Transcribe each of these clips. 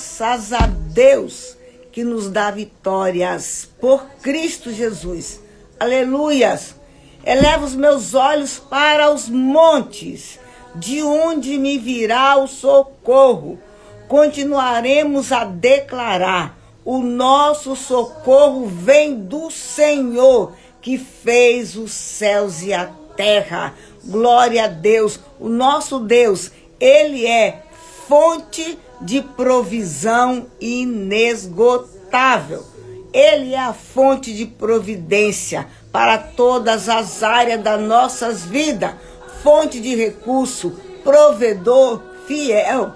Graças a Deus que nos dá vitórias por Cristo Jesus. Aleluias! Elevo os meus olhos para os montes, de onde me virá o socorro. Continuaremos a declarar: o nosso socorro vem do Senhor, que fez os céus e a terra. Glória a Deus. O nosso Deus, Ele é fonte de provisão inesgotável. Ele é a fonte de providência para todas as áreas das nossas vidas. Fonte de recurso, provedor fiel.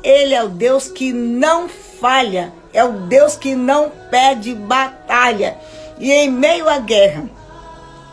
Ele é o Deus que não falha. É o Deus que não perde batalha. E em meio à guerra,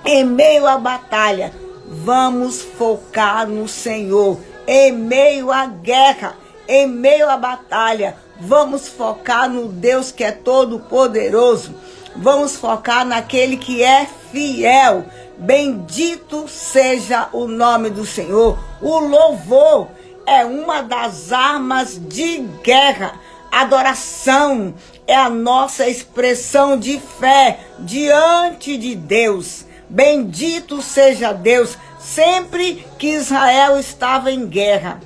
em meio à batalha, vamos focar no Senhor. Em meio à guerra, em meio à batalha, vamos focar no Deus que é todo poderoso. Vamos focar naquele que é fiel. Bendito seja o nome do Senhor. O louvor é uma das armas de guerra. Adoração é a nossa expressão de fé diante de Deus. Bendito seja Deus. Sempre que Israel estava em guerra,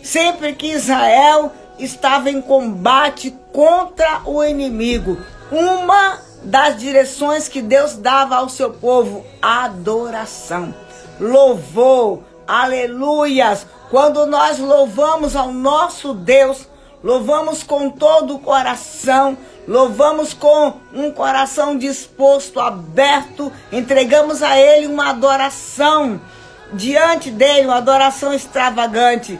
sempre que Israel estava em combate contra o inimigo, uma das direções que Deus dava ao seu povo: adoração, louvor, aleluias. Quando nós louvamos ao nosso Deus, louvamos com todo o coração, louvamos com um coração disposto, aberto, entregamos a Ele uma adoração, diante dele, uma adoração extravagante.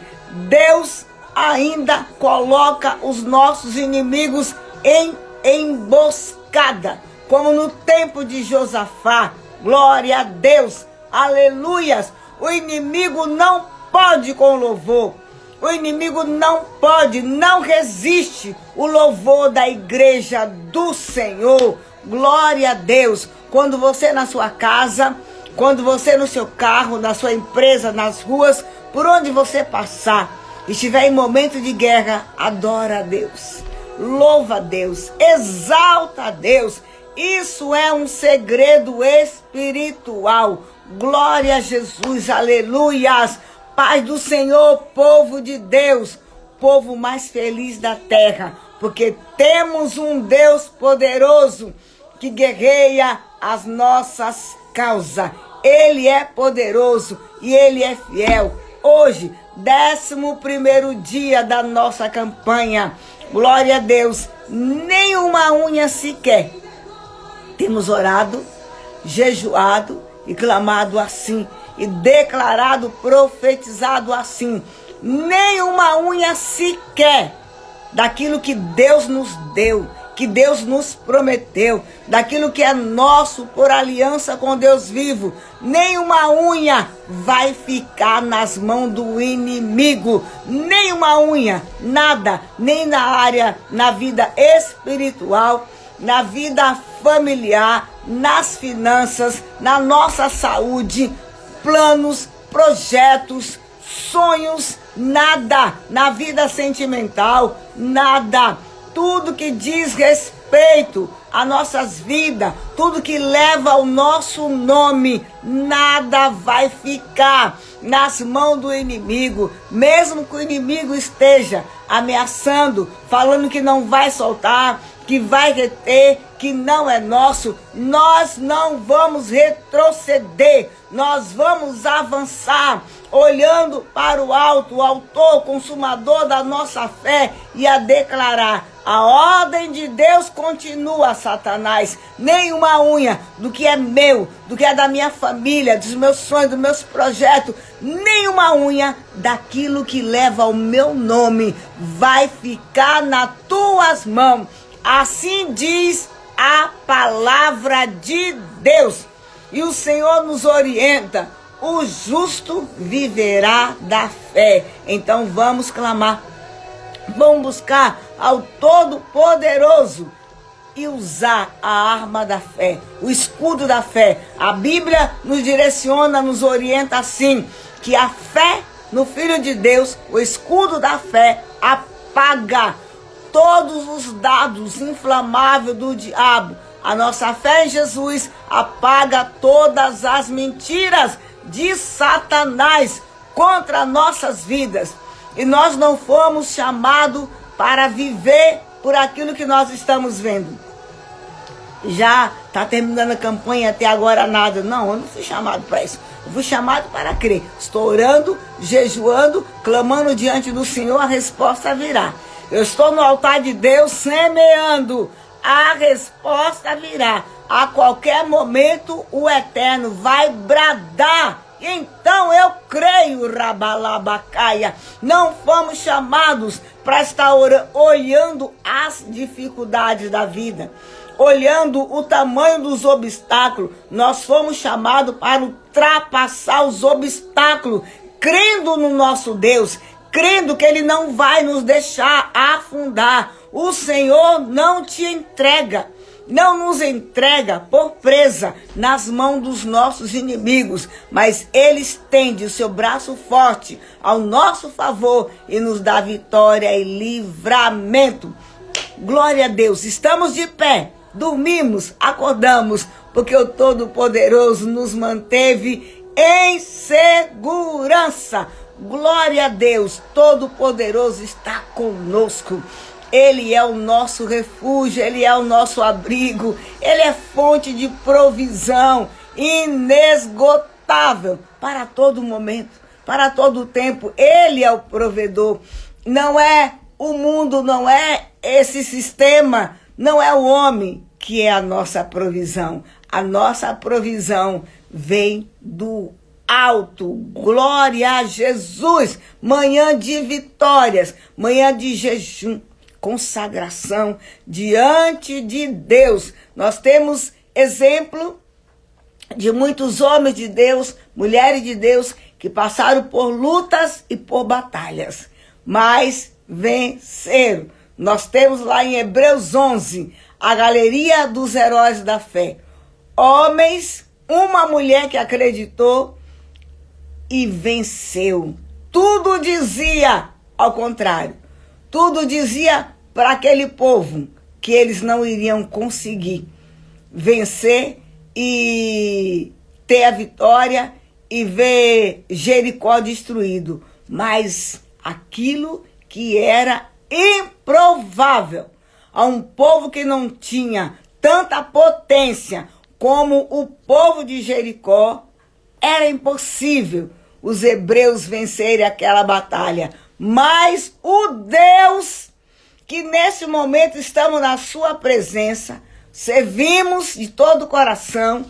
Deus ainda coloca os nossos inimigos em emboscada, como no tempo de Josafá. Glória a Deus, aleluias. O inimigo não pode com louvor. O inimigo não pode, não resiste o louvor da igreja do Senhor. Glória a Deus. Quando você na sua casa, quando você no seu carro, na sua empresa, nas ruas, por onde você passar, estiver em momento de guerra, adora a Deus, louva a Deus, exalta a Deus. Isso é um segredo espiritual. Glória a Jesus, aleluias. Paz do Senhor, povo de Deus, povo mais feliz da terra, porque temos um Deus poderoso que guerreia as nossas causas. Ele é poderoso e Ele é fiel. Hoje, 11º dia da nossa campanha. Glória a Deus. Nenhuma unha sequer. Temos orado, jejuado e clamado assim. E declarado, profetizado assim. Nenhuma unha sequer daquilo que Deus nos deu, que Deus nos prometeu, daquilo que é nosso por aliança com Deus vivo. Nenhuma unha vai ficar nas mãos do inimigo. Nenhuma unha, nada, nem na área, na vida espiritual, na vida familiar, nas finanças, na nossa saúde, planos, projetos, sonhos, nada. Na vida sentimental, nada. Tudo que diz respeito às nossas vidas, tudo que leva o nosso nome, nada vai ficar nas mãos do inimigo. Mesmo que o inimigo esteja ameaçando, falando que não vai soltar, que vai reter, que não é nosso, nós não vamos retroceder, nós vamos avançar, olhando para o alto, o autor, consumador da nossa fé, e a declarar: a ordem de Deus continua, Satanás. Nenhuma unha do que é meu, do que é da minha família, dos meus sonhos, dos meus projetos, nenhuma unha daquilo que leva o meu nome vai ficar nas tuas mãos. Assim diz a palavra de Deus. E o Senhor nos orienta: o justo viverá da fé. Então vamos clamar, vamos buscar ao Todo-Poderoso e usar a arma da fé, o escudo da fé. A Bíblia nos direciona, nos orienta assim, que a fé no Filho de Deus, o escudo da fé, apaga todos os dados inflamáveis do diabo. A nossa fé em Jesus apaga todas as mentiras de Satanás contra nossas vidas. E nós não fomos chamados para viver por aquilo que nós estamos vendo. Já está terminando a campanha, até agora nada. Não, eu não fui chamado para isso. Eu fui chamado para crer. Estou orando, jejuando, clamando diante do Senhor, a resposta virá. Eu estou no altar de Deus semeando. A resposta virá. A qualquer momento o Eterno vai bradar. Então eu creio, Rabalabacaia. Não fomos chamados para estar olhando as dificuldades da vida, olhando o tamanho dos obstáculos. Nós fomos chamados para ultrapassar os obstáculos, crendo no nosso Deus, crendo que Ele não vai nos deixar afundar. O Senhor não te entrega, não nos entrega por presa nas mãos dos nossos inimigos, mas Ele estende o seu braço forte ao nosso favor e nos dá vitória e livramento. Glória a Deus, estamos de pé, dormimos, acordamos, porque o Todo-Poderoso nos manteve em segurança. Glória a Deus, Todo-Poderoso está conosco. Ele é o nosso refúgio, Ele é o nosso abrigo, Ele é fonte de provisão inesgotável para todo momento, para todo tempo. Ele é o provedor. Não é o mundo, não é esse sistema, não é o homem que é a nossa provisão. A nossa provisão vem do alto. Glória a Jesus. Manhã de vitórias, manhã de jejum, consagração diante de Deus. Nós temos exemplo de muitos homens de Deus, mulheres de Deus, que passaram por lutas e por batalhas, mas venceram. Nós temos lá em Hebreus 11, a galeria dos heróis da fé. Homens, uma mulher que acreditou e venceu. Tudo dizia ao contrário. Tudo dizia para aquele povo que eles não iriam conseguir vencer e ter a vitória e ver Jericó destruído. Mas aquilo que era improvável a um povo que não tinha tanta potência como o povo de Jericó, era impossível os hebreus vencerem aquela batalha. Mas o Deus que nesse momento estamos na sua presença, servimos de todo o coração,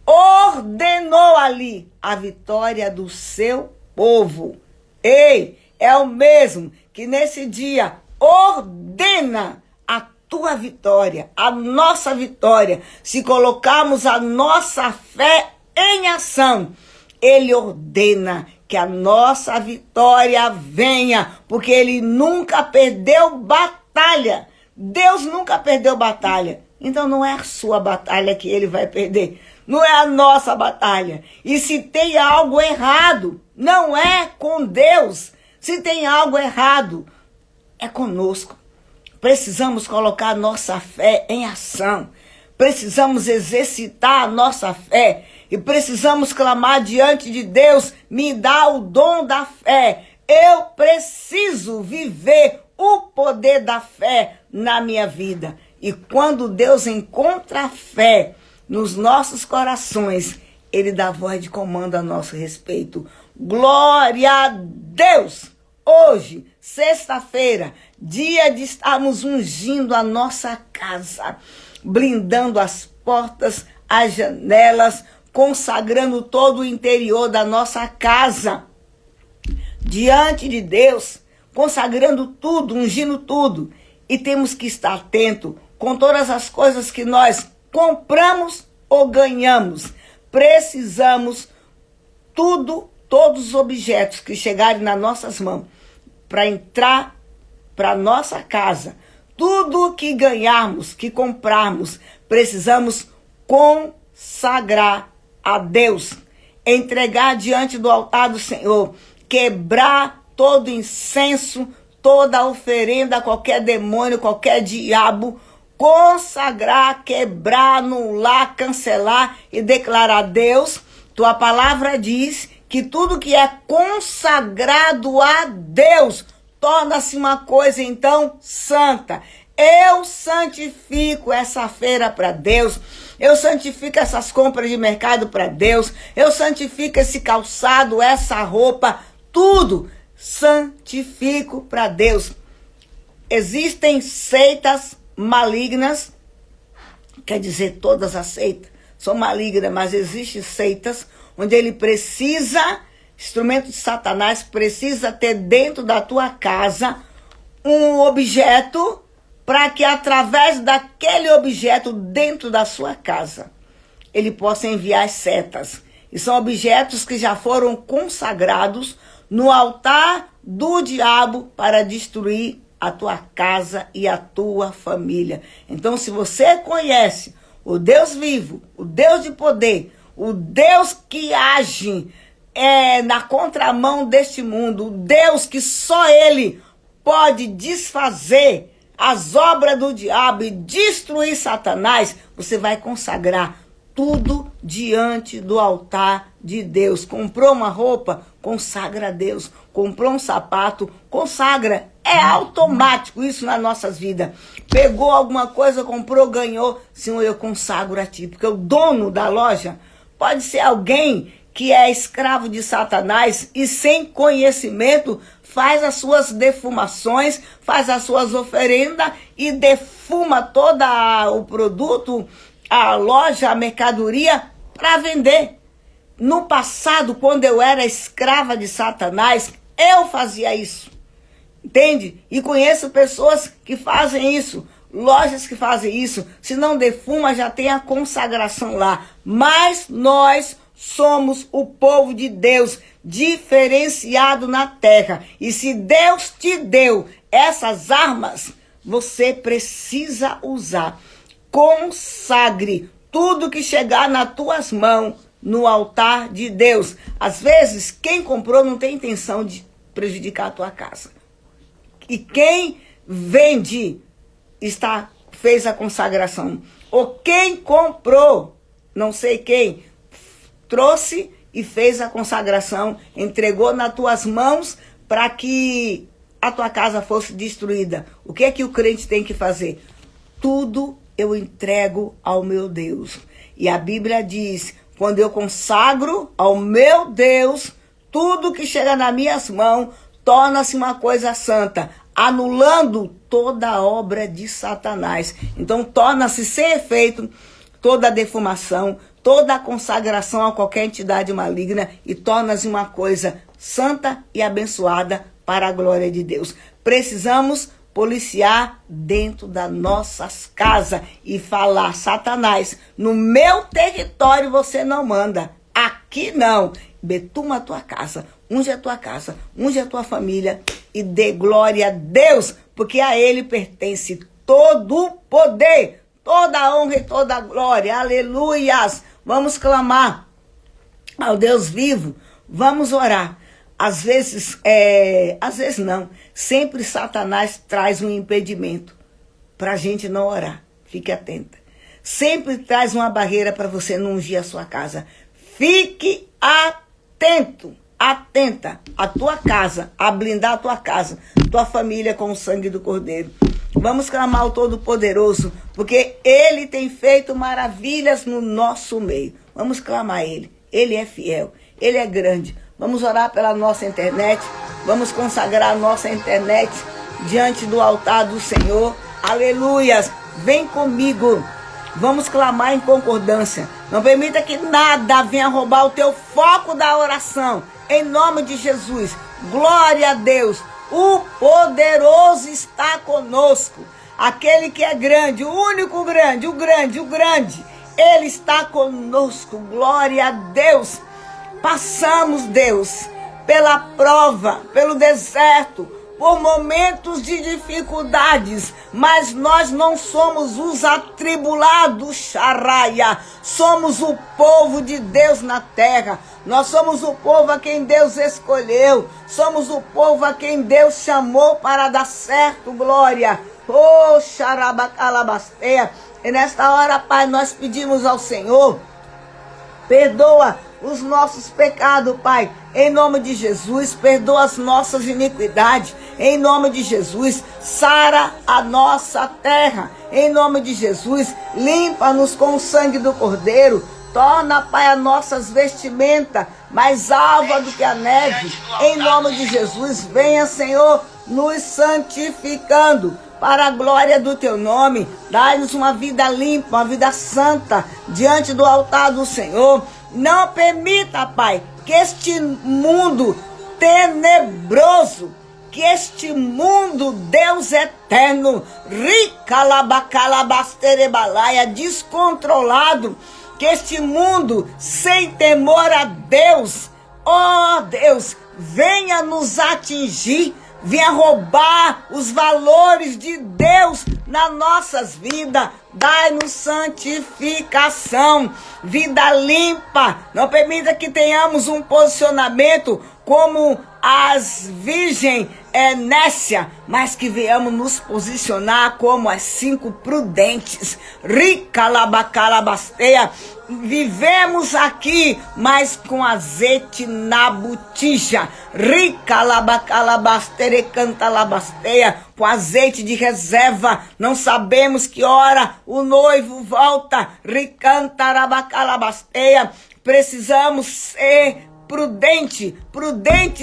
ordenou ali a vitória do seu povo. Ei, é o mesmo que nesse dia ordena a tua vitória, a nossa vitória. Se colocarmos a nossa fé em ação, Ele ordena que a nossa vitória venha, porque Ele nunca perdeu batalha. Deus nunca perdeu batalha. Então não é a sua batalha que Ele vai perder. Não é a nossa batalha. E se tem algo errado, não é com Deus. Se tem algo errado, é conosco. Precisamos colocar a nossa fé em ação. Precisamos exercitar a nossa fé. E precisamos clamar diante de Deus, me dá o dom da fé. Eu preciso viver o poder da fé na minha vida. E quando Deus encontra a fé nos nossos corações, Ele dá voz de comando a nosso respeito. Glória a Deus! Hoje, sexta-feira, dia de estarmos ungindo a nossa casa, blindando as portas, as janelas, consagrando todo o interior da nossa casa diante de Deus, consagrando tudo, ungindo tudo. E temos que estar atento com todas as coisas que nós compramos ou ganhamos. Precisamos todos os objetos que chegarem nas nossas mãos para entrar para nossa casa. Tudo que ganharmos, que comprarmos, precisamos consagrar a Deus, entregar diante do altar do Senhor, quebrar todo incenso, toda oferenda a qualquer demônio, qualquer diabo, consagrar, quebrar, anular, cancelar e declarar: Deus, tua palavra diz que tudo que é consagrado a Deus torna-se uma coisa, então, santa. Eu santifico essa feira para Deus. Eu santifico essas compras de mercado para Deus. Eu santifico esse calçado, essa roupa, tudo santifico para Deus. Existem seitas malignas, quer dizer, todas as seitas são malignas, mas existem seitas onde ele precisa, instrumento de Satanás, precisa ter dentro da tua casa um objeto para que através daquele objeto dentro da sua casa ele possa enviar as setas. E são objetos que já foram consagrados no altar do diabo para destruir a tua casa e a tua família. Então, se você conhece o Deus vivo, o Deus de poder, o Deus que age na contramão deste mundo, o Deus que só Ele pode desfazer as obras do diabo e destruir Satanás, você vai consagrar tudo diante do altar de Deus. Comprou uma roupa? Consagra a Deus. Comprou um sapato? Consagra. É automático isso nas nossas vidas. Pegou alguma coisa, comprou, ganhou. Senhor, eu consagro a ti. Porque o dono da loja pode ser alguém que é escravo de Satanás e sem conhecimento faz as suas defumações, faz as suas oferendas e defuma todo o produto, a loja, a mercadoria para vender. No passado, quando eu era escrava de Satanás, eu fazia isso. Entende? E conheço pessoas que fazem isso, lojas que fazem isso. Se não defuma, já tem a consagração lá. Mas nós somos o povo de Deus, diferenciado na terra. E se Deus te deu essas armas, você precisa usar. Consagre tudo que chegar nas tuas mãos no altar de Deus. Às vezes, quem comprou não tem intenção de prejudicar a tua casa. E quem vende fez a consagração. Ou quem comprou, não sei quem, trouxe e fez a consagração, entregou nas tuas mãos para que a tua casa fosse destruída. O que é que o crente tem que fazer? Tudo eu entrego ao meu Deus. E a Bíblia diz, quando eu consagro ao meu Deus, tudo que chega nas minhas mãos torna-se uma coisa santa, anulando toda a obra de Satanás. Então torna-se sem efeito toda a defumação, toda a consagração a qualquer entidade maligna e torna-se uma coisa santa e abençoada para a glória de Deus. Precisamos policiar dentro das nossas casas e falar: Satanás, no meu território você não manda, aqui não. Betuma a tua casa, unge a tua casa, unge a tua família e dê glória a Deus, porque a Ele pertence todo o poder, toda a honra e toda a glória. Aleluias! Vamos clamar ao Deus vivo, vamos orar. Às vezes não, sempre Satanás traz um impedimento para a gente não orar. Fique atenta. Sempre traz uma barreira para você não ungir a sua casa. Fique atento, atenta à tua casa, a blindar a tua casa, tua família com o sangue do Cordeiro. Vamos clamar ao Todo-Poderoso, porque Ele tem feito maravilhas no nosso meio. Vamos clamar a Ele. Ele é fiel, Ele é grande. Vamos orar pela nossa internet. Vamos consagrar a nossa internet diante do altar do Senhor. Aleluias! Vem comigo. Vamos clamar em concordância. Não permita que nada venha roubar o teu foco da oração. Em nome de Jesus. Glória a Deus. O poderoso está conosco. Aquele que é grande, o único grande, o grande. Ele está conosco. Glória a Deus. Passamos, Deus, pela prova, pelo deserto, por momentos de dificuldades, mas nós não somos os atribulados, Xaraia. Somos o povo de Deus na terra. Nós somos o povo a quem Deus escolheu. Somos o povo a quem Deus chamou para dar certo, glória. Oh, Xarabacalabasteia. E nesta hora, Pai, nós pedimos ao Senhor, perdoa os nossos pecados, Pai, em nome de Jesus. Perdoa as nossas iniquidades, em nome de Jesus. Sara a nossa terra, em nome de Jesus. Limpa-nos com o sangue do Cordeiro. Torna, Pai, as nossas vestimentas mais alva do que a neve, em nome de Jesus. Venha, Senhor, nos santificando para a glória do Teu nome. Dai-nos uma vida limpa, uma vida santa, diante do altar do Senhor. Não permita, Pai, que este mundo tenebroso, que este mundo, Deus eterno, ricalabacalabasterebalaia, descontrolado, que este mundo sem temor a Deus, ó Deus, venha nos atingir, venha roubar os valores de Deus nas nossas vidas. Dai-nos santificação, vida limpa. Não permita que tenhamos um posicionamento como as virgens nécia, mas que venhamos nos posicionar como as 5 prudentes. Ricalabacalabasteia. Vivemos aqui, mas com azeite na botija. Ricalabacalabasterecantalabastéia, com azeite de reserva. Não sabemos que hora o noivo volta. Ricantarabacalabasteia. Precisamos ser prudente,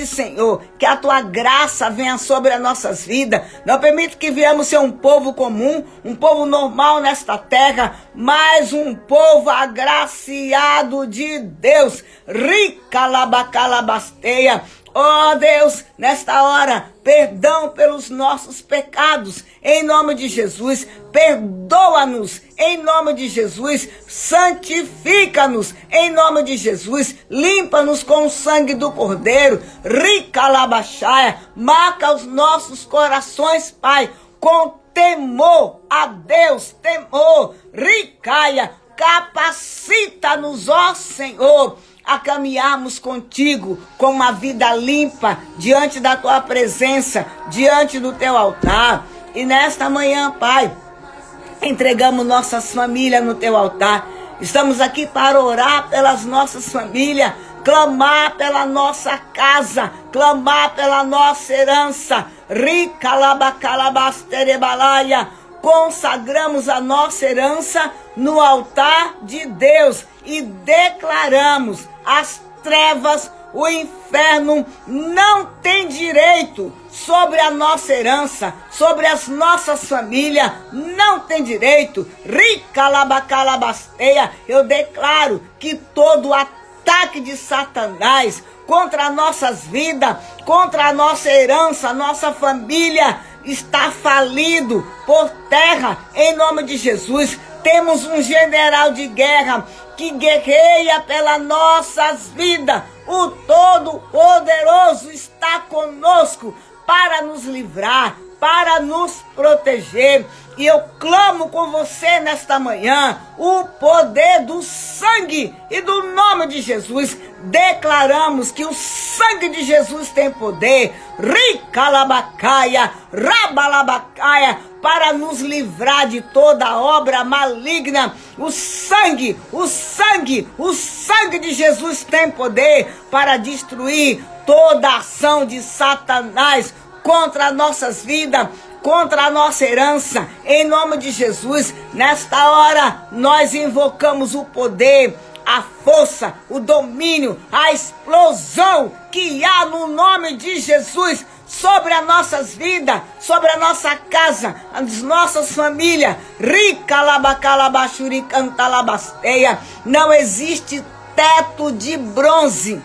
Senhor, que a Tua graça venha sobre as nossas vidas. Não permita que venhamos ser um povo comum, um povo normal nesta terra, mas um povo agraciado de Deus. Ricalabacalabasteia. Oh Deus, nesta hora, perdão pelos nossos pecados, em nome de Jesus. Perdoa-nos, em nome de Jesus. Santifica-nos, em nome de Jesus. Limpa-nos com o sangue do Cordeiro. Ricalabaxaia. Marca os nossos corações, Pai, com temor a Deus, temor. Ricaia. Capacita-nos, ó Senhor, a caminharmos contigo com uma vida limpa diante da Tua presença, diante do Teu altar. E nesta manhã, Pai, entregamos nossas famílias no Teu altar. Estamos aqui para orar pelas nossas famílias, clamar pela nossa casa, clamar pela nossa herança. Ricalabacalabasterebalaia. Consagramos a nossa herança no altar de Deus e declaramos: as trevas, o inferno não tem direito sobre a nossa herança, sobre as nossas famílias, não tem direito. Ricalabacalabasteia. Eu declaro que todo ataque de Satanás contra as nossas vidas, contra a nossa herança, a nossa família, está falido por terra, em nome de Jesus. Temos um general de guerra que guerreia pelas nossas vidas. O Todo-Poderoso está conosco para nos livrar, para nos proteger. E eu clamo com você nesta manhã o poder do sangue e do nome de Jesus. Declaramos que o sangue de Jesus tem poder. Ricalabacaia, rabalabacaia, para nos livrar de toda obra maligna. O sangue de Jesus tem poder para destruir toda ação de Satanás contra nossas vidas, contra a nossa herança, em nome de Jesus. Nesta hora, nós invocamos o poder, a força, o domínio, a explosão que há no nome de Jesus sobre as nossas vidas, sobre a nossa casa, as nossas famílias. Ricalabacalabaxuricantalabastéia. Não existe teto de bronze,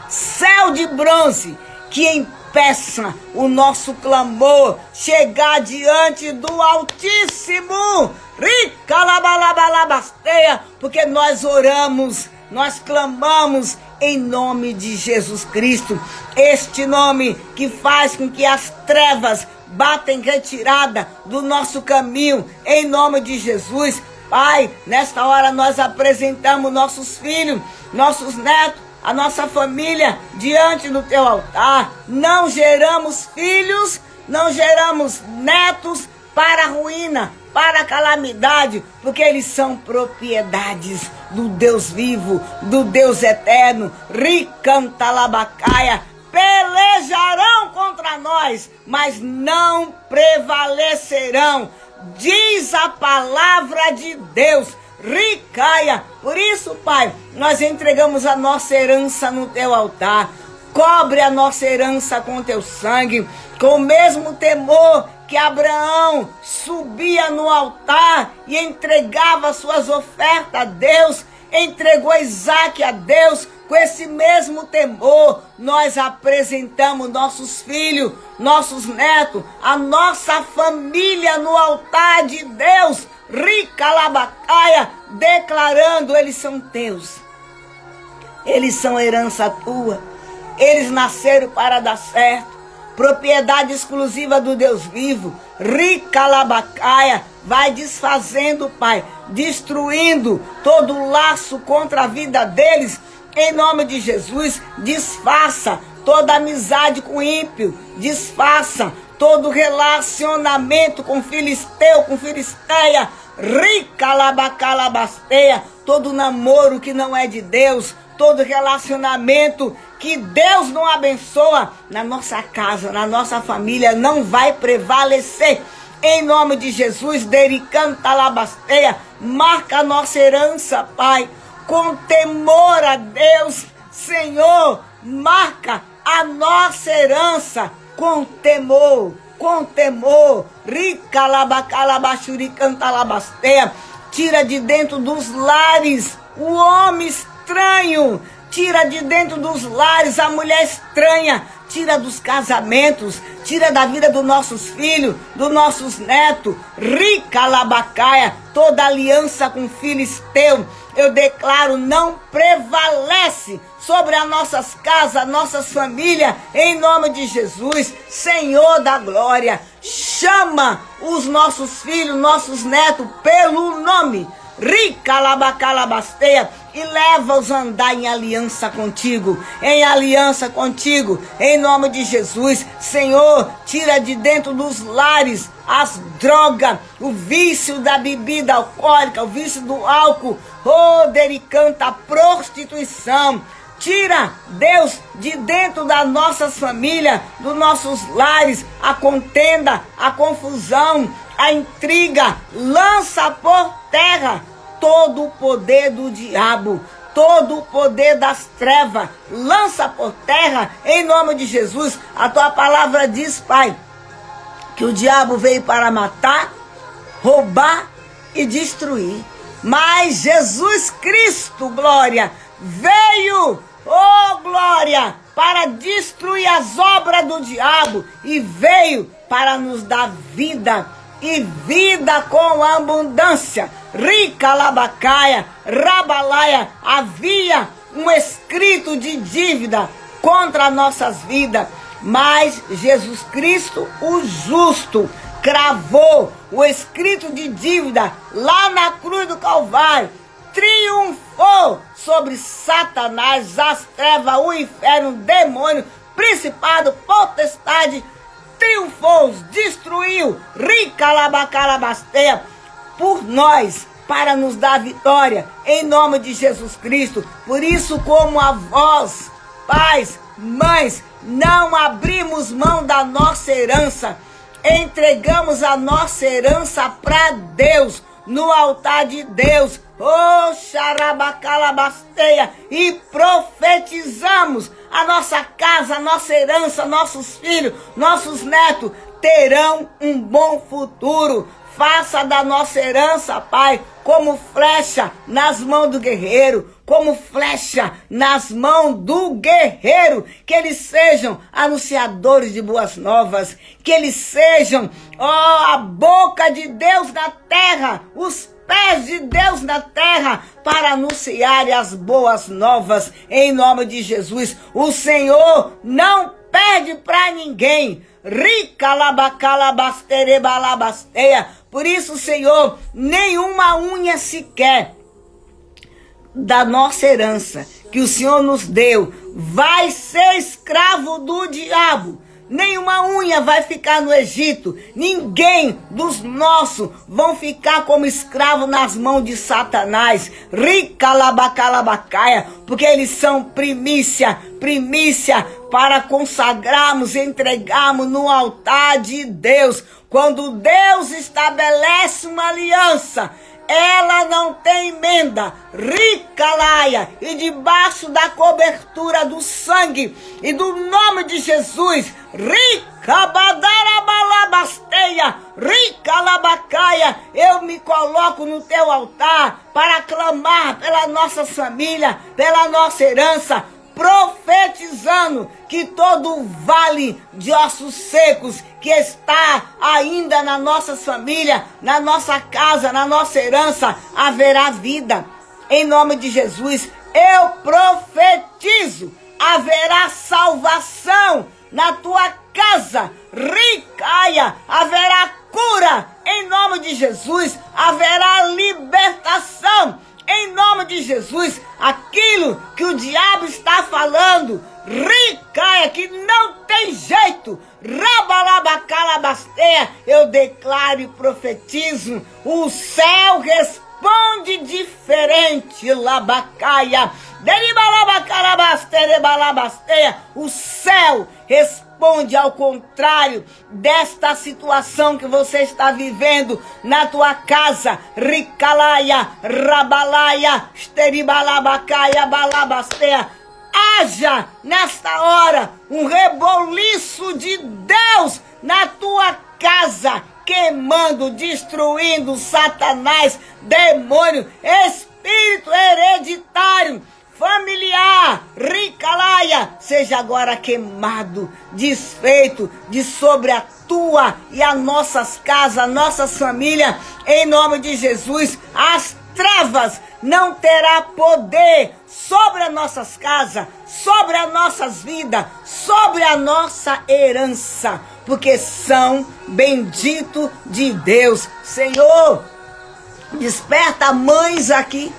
céu de bronze, que impeça o nosso clamor chegar diante do Altíssimo. Ricalabalabalabasteia. Porque nós oramos, nós clamamos em nome de Jesus Cristo. Este nome que faz com que as trevas batem retirada do nosso caminho, em nome de Jesus. Pai, nesta hora nós apresentamos nossos filhos, nossos netos, a nossa família diante do teu altar. Não geramos filhos, não geramos netos para a ruína, para a calamidade, porque eles são propriedades do Deus vivo, do Deus eterno. Ricantalabacaia, pelejarão contra nós, mas não prevalecerão, diz a palavra de Deus. Ricaia, por isso, Pai, nós entregamos a nossa herança no teu altar. Cobre a nossa herança com teu sangue, com o mesmo temor que Abraão subia no altar e entregava suas ofertas a Deus, entregou Isaac a Deus. Com esse mesmo temor, nós apresentamos nossos filhos, nossos netos, a nossa família no altar de Deus. Ricalabacaia, declarando: eles são teus, eles são herança tua, eles nasceram para dar certo, propriedade exclusiva do Deus vivo. Ricalabacaia, vai desfazendo, Pai, destruindo todo laço contra a vida deles, em nome de Jesus. Desfaça toda amizade com ímpio, desfaça todo relacionamento com filisteu, com filisteia. Ricalabacalabasteia, todo namoro que não é de Deus, todo relacionamento que Deus não abençoa na nossa casa, na nossa família, não vai prevalecer. Em nome de Jesus, dericantalabasteia, marca a nossa herança, Pai, com temor a Deus. Senhor, marca a nossa herança com temor, com temor. Ricalabacalabachuricantalabastea, tira de dentro dos lares o homem estranho, tira de dentro dos lares a mulher estranha, tira dos casamentos, tira da vida dos nossos filhos, dos nossos netos. Ricalabacaia, toda aliança com filisteu, eu declaro, não prevalece sobre as nossas casas, nossas famílias, em nome de Jesus. Senhor da glória, chama os nossos filhos, nossos netos pelo nome. Ricalabacalabasteia, e leva-os a andar em aliança contigo, em nome de Jesus. Senhor, tira de dentro dos lares as drogas, o vício da bebida alcoólica, o vício do álcool, dericanta a prostituição. Tira, Deus, de dentro das nossas famílias, dos nossos lares, a contenda, a confusão, a intriga. Lança por terra todo o poder do diabo, todo o poder das trevas. Lança por terra, em nome de Jesus. A tua palavra diz, Pai, que o diabo veio para matar, roubar e destruir. Mas Jesus Cristo, glória, veio, glória, para destruir as obras do diabo, e veio para nos dar vida, e vida com abundância. Ricalabacaia, rabalaia, havia um escrito de dívida contra nossas vidas, mas Jesus Cristo, o justo, cravou o escrito de dívida lá na cruz do Calvário, triunfou sobre Satanás, as trevas, o inferno, o demônio, principado, potestade, triunfou, destruiu. Ricalabacalabasteia, por nós, para nos dar vitória, em nome de Jesus Cristo. Por isso, como avós, pais, mães, não abrimos mão da nossa herança, entregamos a nossa herança para Deus, no altar de Deus, xarabacalabasteia, e profetizamos: a nossa casa, a nossa herança, nossos filhos, nossos netos terão um bom futuro. Faça da nossa herança, Pai, como flecha nas mãos do guerreiro, como flecha nas mãos do guerreiro, que eles sejam anunciadores de boas novas, que eles sejam, a boca de Deus na terra, os pés de Deus na terra, para anunciar as boas novas, em nome de Jesus. O Senhor não perde para ninguém. Rica labacalabastere. Por isso, Senhor, nenhuma unha sequer da nossa herança que o Senhor nos deu vai ser escravo do diabo. Nenhuma unha vai ficar no Egito. Ninguém dos nossos vão ficar como escravo nas mãos de Satanás. Rica labacalabacaia, porque eles são primícia para consagrarmos, entregarmos no altar de Deus. Quando Deus estabelece uma aliança, ela não tem emenda, rica laia, e debaixo da cobertura do sangue e do nome de Jesus, rica badarabalabasteia, rica labacaia, eu me coloco no teu altar para clamar pela nossa família, pela nossa herança, profetizando que todo o vale de ossos secos que está ainda na nossa família, na nossa casa, na nossa herança, haverá vida. Em nome de Jesus, eu profetizo, haverá salvação na tua casa, ricaia, haverá cura, em nome de Jesus, haverá libertação. Em nome de Jesus, aquilo que o diabo está falando, ricaia, que não tem jeito, rabalabacalabasteia, eu declaro e profetizo, o céu responde diferente, labacaia, deribalabacalabasteia, o céu responde ao contrário desta situação que você está vivendo na tua casa. Ricalaia, rabalaia, esteribalabacaya, balabasteia. Haja nesta hora um reboliço de Deus na tua casa, queimando, destruindo Satanás, demônio, espírito hereditário, familiar, ricalaia, seja agora queimado, desfeito de sobre a tua e as nossas casas, a nossas famílias, em nome de Jesus. As trevas não terá poder sobre as nossas casas, sobre as nossas vidas, sobre a nossa herança, porque são benditos de Deus. Senhor, desperta mães aqui,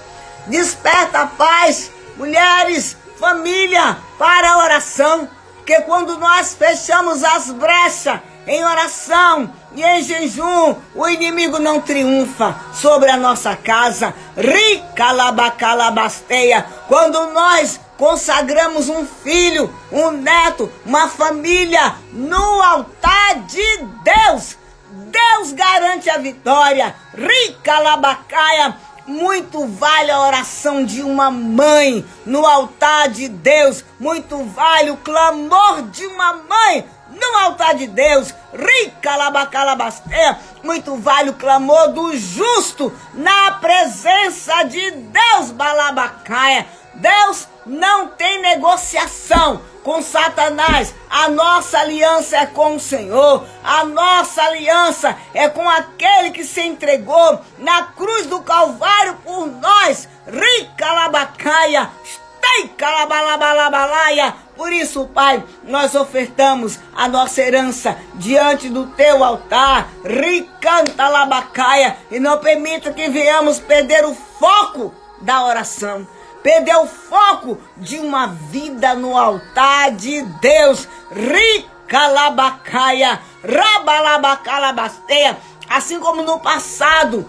desperta pais, mulheres, família, para a oração, porque quando nós fechamos as brechas em oração e em jejum, o inimigo não triunfa sobre a nossa casa. Rica labacalabasteia, quando nós consagramos um filho, um neto, uma família no altar de Deus, Deus garante a vitória. Rica labacaia, muito vale a oração de uma mãe no altar de Deus. Muito vale o clamor de uma mãe no altar de Deus. Rica labacalabasteia, muito vale o clamor do justo na presença de Deus. Balabacaia, Deus não tem negociação com Satanás. A nossa aliança é com o Senhor. A nossa aliança é com aquele que se entregou na cruz do Calvário por nós. Rica labacaia, esteica labalabalabalaya. Por isso, Pai, nós ofertamos a nossa herança diante do teu altar. Ricanta labacaia, e não permita que venhamos perder o foco da oração, perder o foco de uma vida no altar de Deus. Rica labacaia, rabalabacalabasteia. Assim como no passado,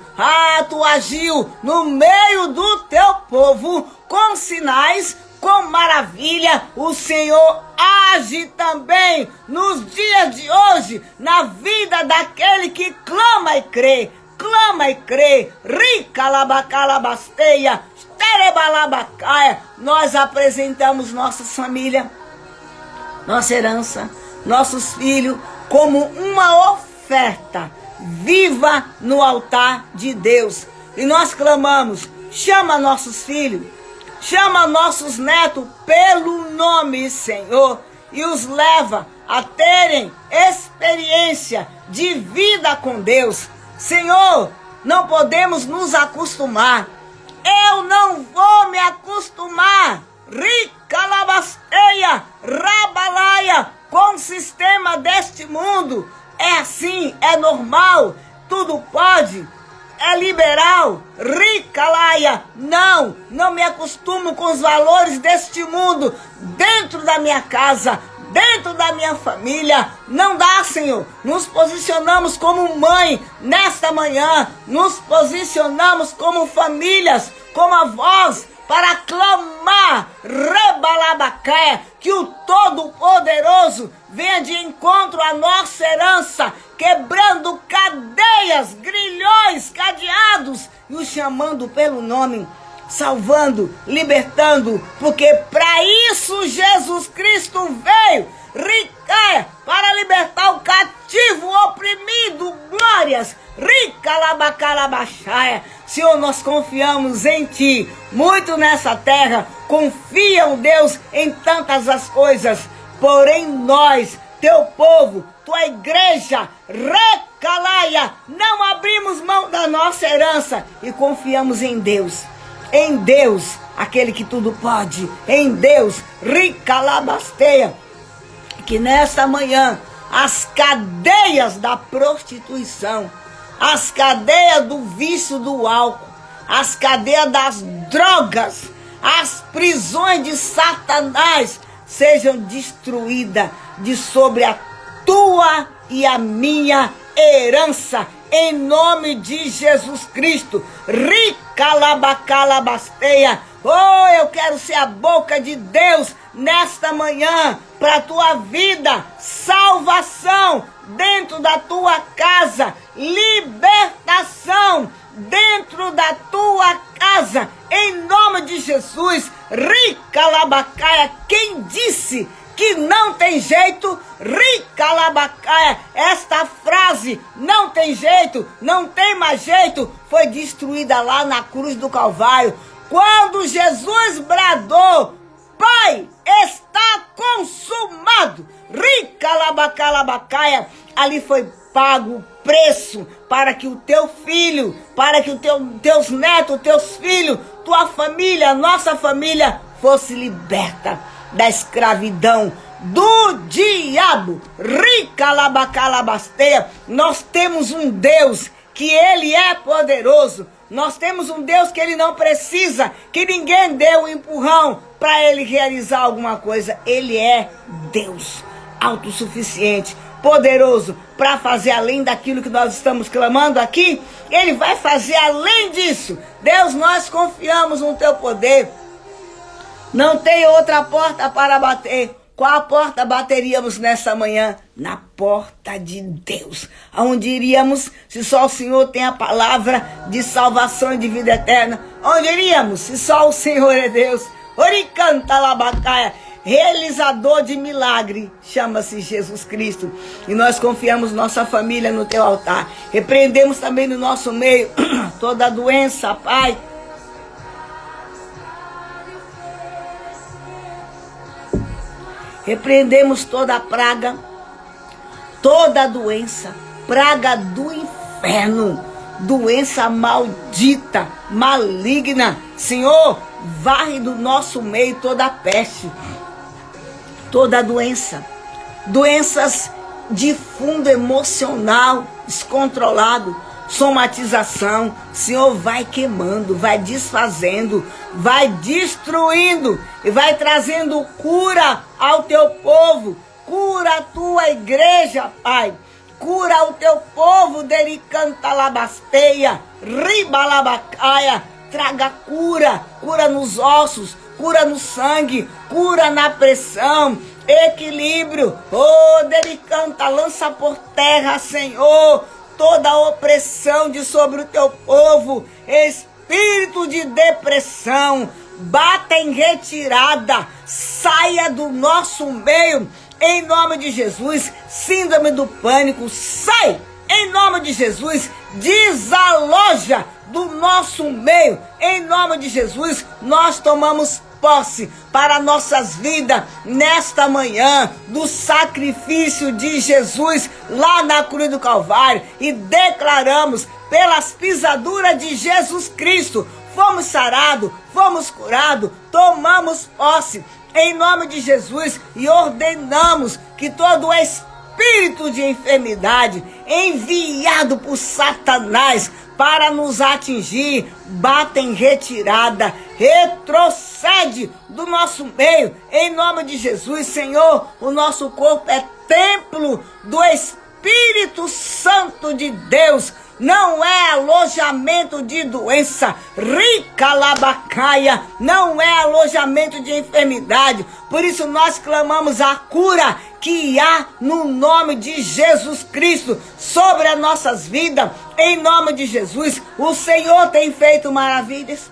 tu agiu no meio do teu povo com sinais, com maravilha, o Senhor age também nos dias de hoje, na vida daquele que clama e crê. Clama e crê. Rica labacalabasteia, esterebalabacaia. Nós apresentamos nossa família, nossa herança, nossos filhos, como uma oferta viva no altar de Deus. E nós clamamos, chama nossos filhos, chama nossos netos pelo nome, Senhor, e os leva a terem experiência de vida com Deus. Senhor, não podemos nos acostumar. Eu não vou me acostumar, ricalabasteia, rabalaia, com o sistema deste mundo. É assim, é normal, tudo pode, é liberal, ricalaia. Não me acostumo com os valores deste mundo dentro da minha casa, dentro da minha família. Não dá, Senhor. Nos posicionamos como mãe nesta manhã, nos posicionamos como famílias, como avós, para clamar, rebalabacaia, que o Todo-Poderoso venha de encontro à nossa herança, quebrando cadeias, grilhões, cadeados, e o chamando pelo nome, salvando, libertando, porque para isso Jesus Cristo veio, ricaia, para libertar o cativo, o oprimido, glórias, ricalabacalabachaia. Senhor, nós confiamos em Ti, muito nessa terra, confiam, Deus, em tantas as coisas, porém nós, Teu povo, Tua igreja, recalaia, não abrimos mão da nossa herança e confiamos em Deus, aquele que tudo pode, em Deus, ricalabasteia, que nesta manhã as cadeias da prostituição, as cadeias do vício do álcool, as cadeias das drogas, as prisões de Satanás sejam destruídas de sobre a tua e a minha herança, em nome de Jesus Cristo. Ricalabacalabasteia. Oh, eu quero ser a boca de Deus nesta manhã para a tua vida, salvação dentro da tua casa, libertação dentro da tua casa, em nome de Jesus. Ricalabacaia, quem disse que não tem jeito, ricalabacaia, esta frase, não tem jeito, não tem mais jeito, foi destruída lá na cruz do Calvário, quando Jesus bradou, Pai, está consumado, ricalabacalabacaia, ali foi pago o preço para que o teu filho, para que teus netos, teus filhos, tua família, nossa família fosse liberta da escravidão do diabo. Ricalabacalabasteia. Nós temos um Deus que Ele é poderoso. Nós temos um Deus que Ele não precisa que ninguém dê um empurrão para Ele realizar alguma coisa. Ele é Deus autossuficiente, poderoso para fazer além daquilo que nós estamos clamando aqui. Ele vai fazer além disso. Deus, nós confiamos no teu poder. Não tem outra porta para bater. Qual porta bateríamos nessa manhã? Na porta de Deus. Aonde iríamos se só o Senhor tem a palavra de salvação e de vida eterna? Onde iríamos se só o Senhor é Deus? Oricanta labacaia, realizador de milagre, chama-se Jesus Cristo. E nós confiamos nossa família no teu altar. Repreendemos também no nosso meio toda doença, Pai. Repreendemos toda a praga, toda a doença, praga do inferno, doença maldita, maligna. Senhor, varre do nosso meio toda a peste, toda a doença, doenças de fundo emocional, descontrolado, somatização. Senhor, vai queimando, vai desfazendo, vai destruindo e vai trazendo cura ao teu povo. Cura a tua igreja, Pai. Cura o teu povo, dericantalabasteia, ribalabacaia. Traga cura, cura nos ossos, cura no sangue, cura na pressão, equilíbrio. Oh, dericanta, lança por terra, Senhor, toda a opressão de sobre o teu povo, espírito de depressão, bata em retirada, saia do nosso meio, em nome de Jesus. Síndrome do pânico, sai, em nome de Jesus, desaloja do nosso meio. Em nome de Jesus, nós tomamos posse para nossas vidas nesta manhã do sacrifício de Jesus lá na cruz do Calvário e declaramos pelas pisaduras de Jesus Cristo, fomos sarados, fomos curados, tomamos posse em nome de Jesus e ordenamos que todo espírito de enfermidade enviado por Satanás para nos atingir, bata em retirada, retrocede do nosso meio, em nome de Jesus. Senhor, o nosso corpo é templo do Espírito Santo de Deus, não é alojamento de doença, ricalabacaia, não é alojamento de enfermidade. Por isso nós clamamos a cura que há no nome de Jesus Cristo sobre as nossas vidas, em nome de Jesus. O Senhor tem feito maravilhas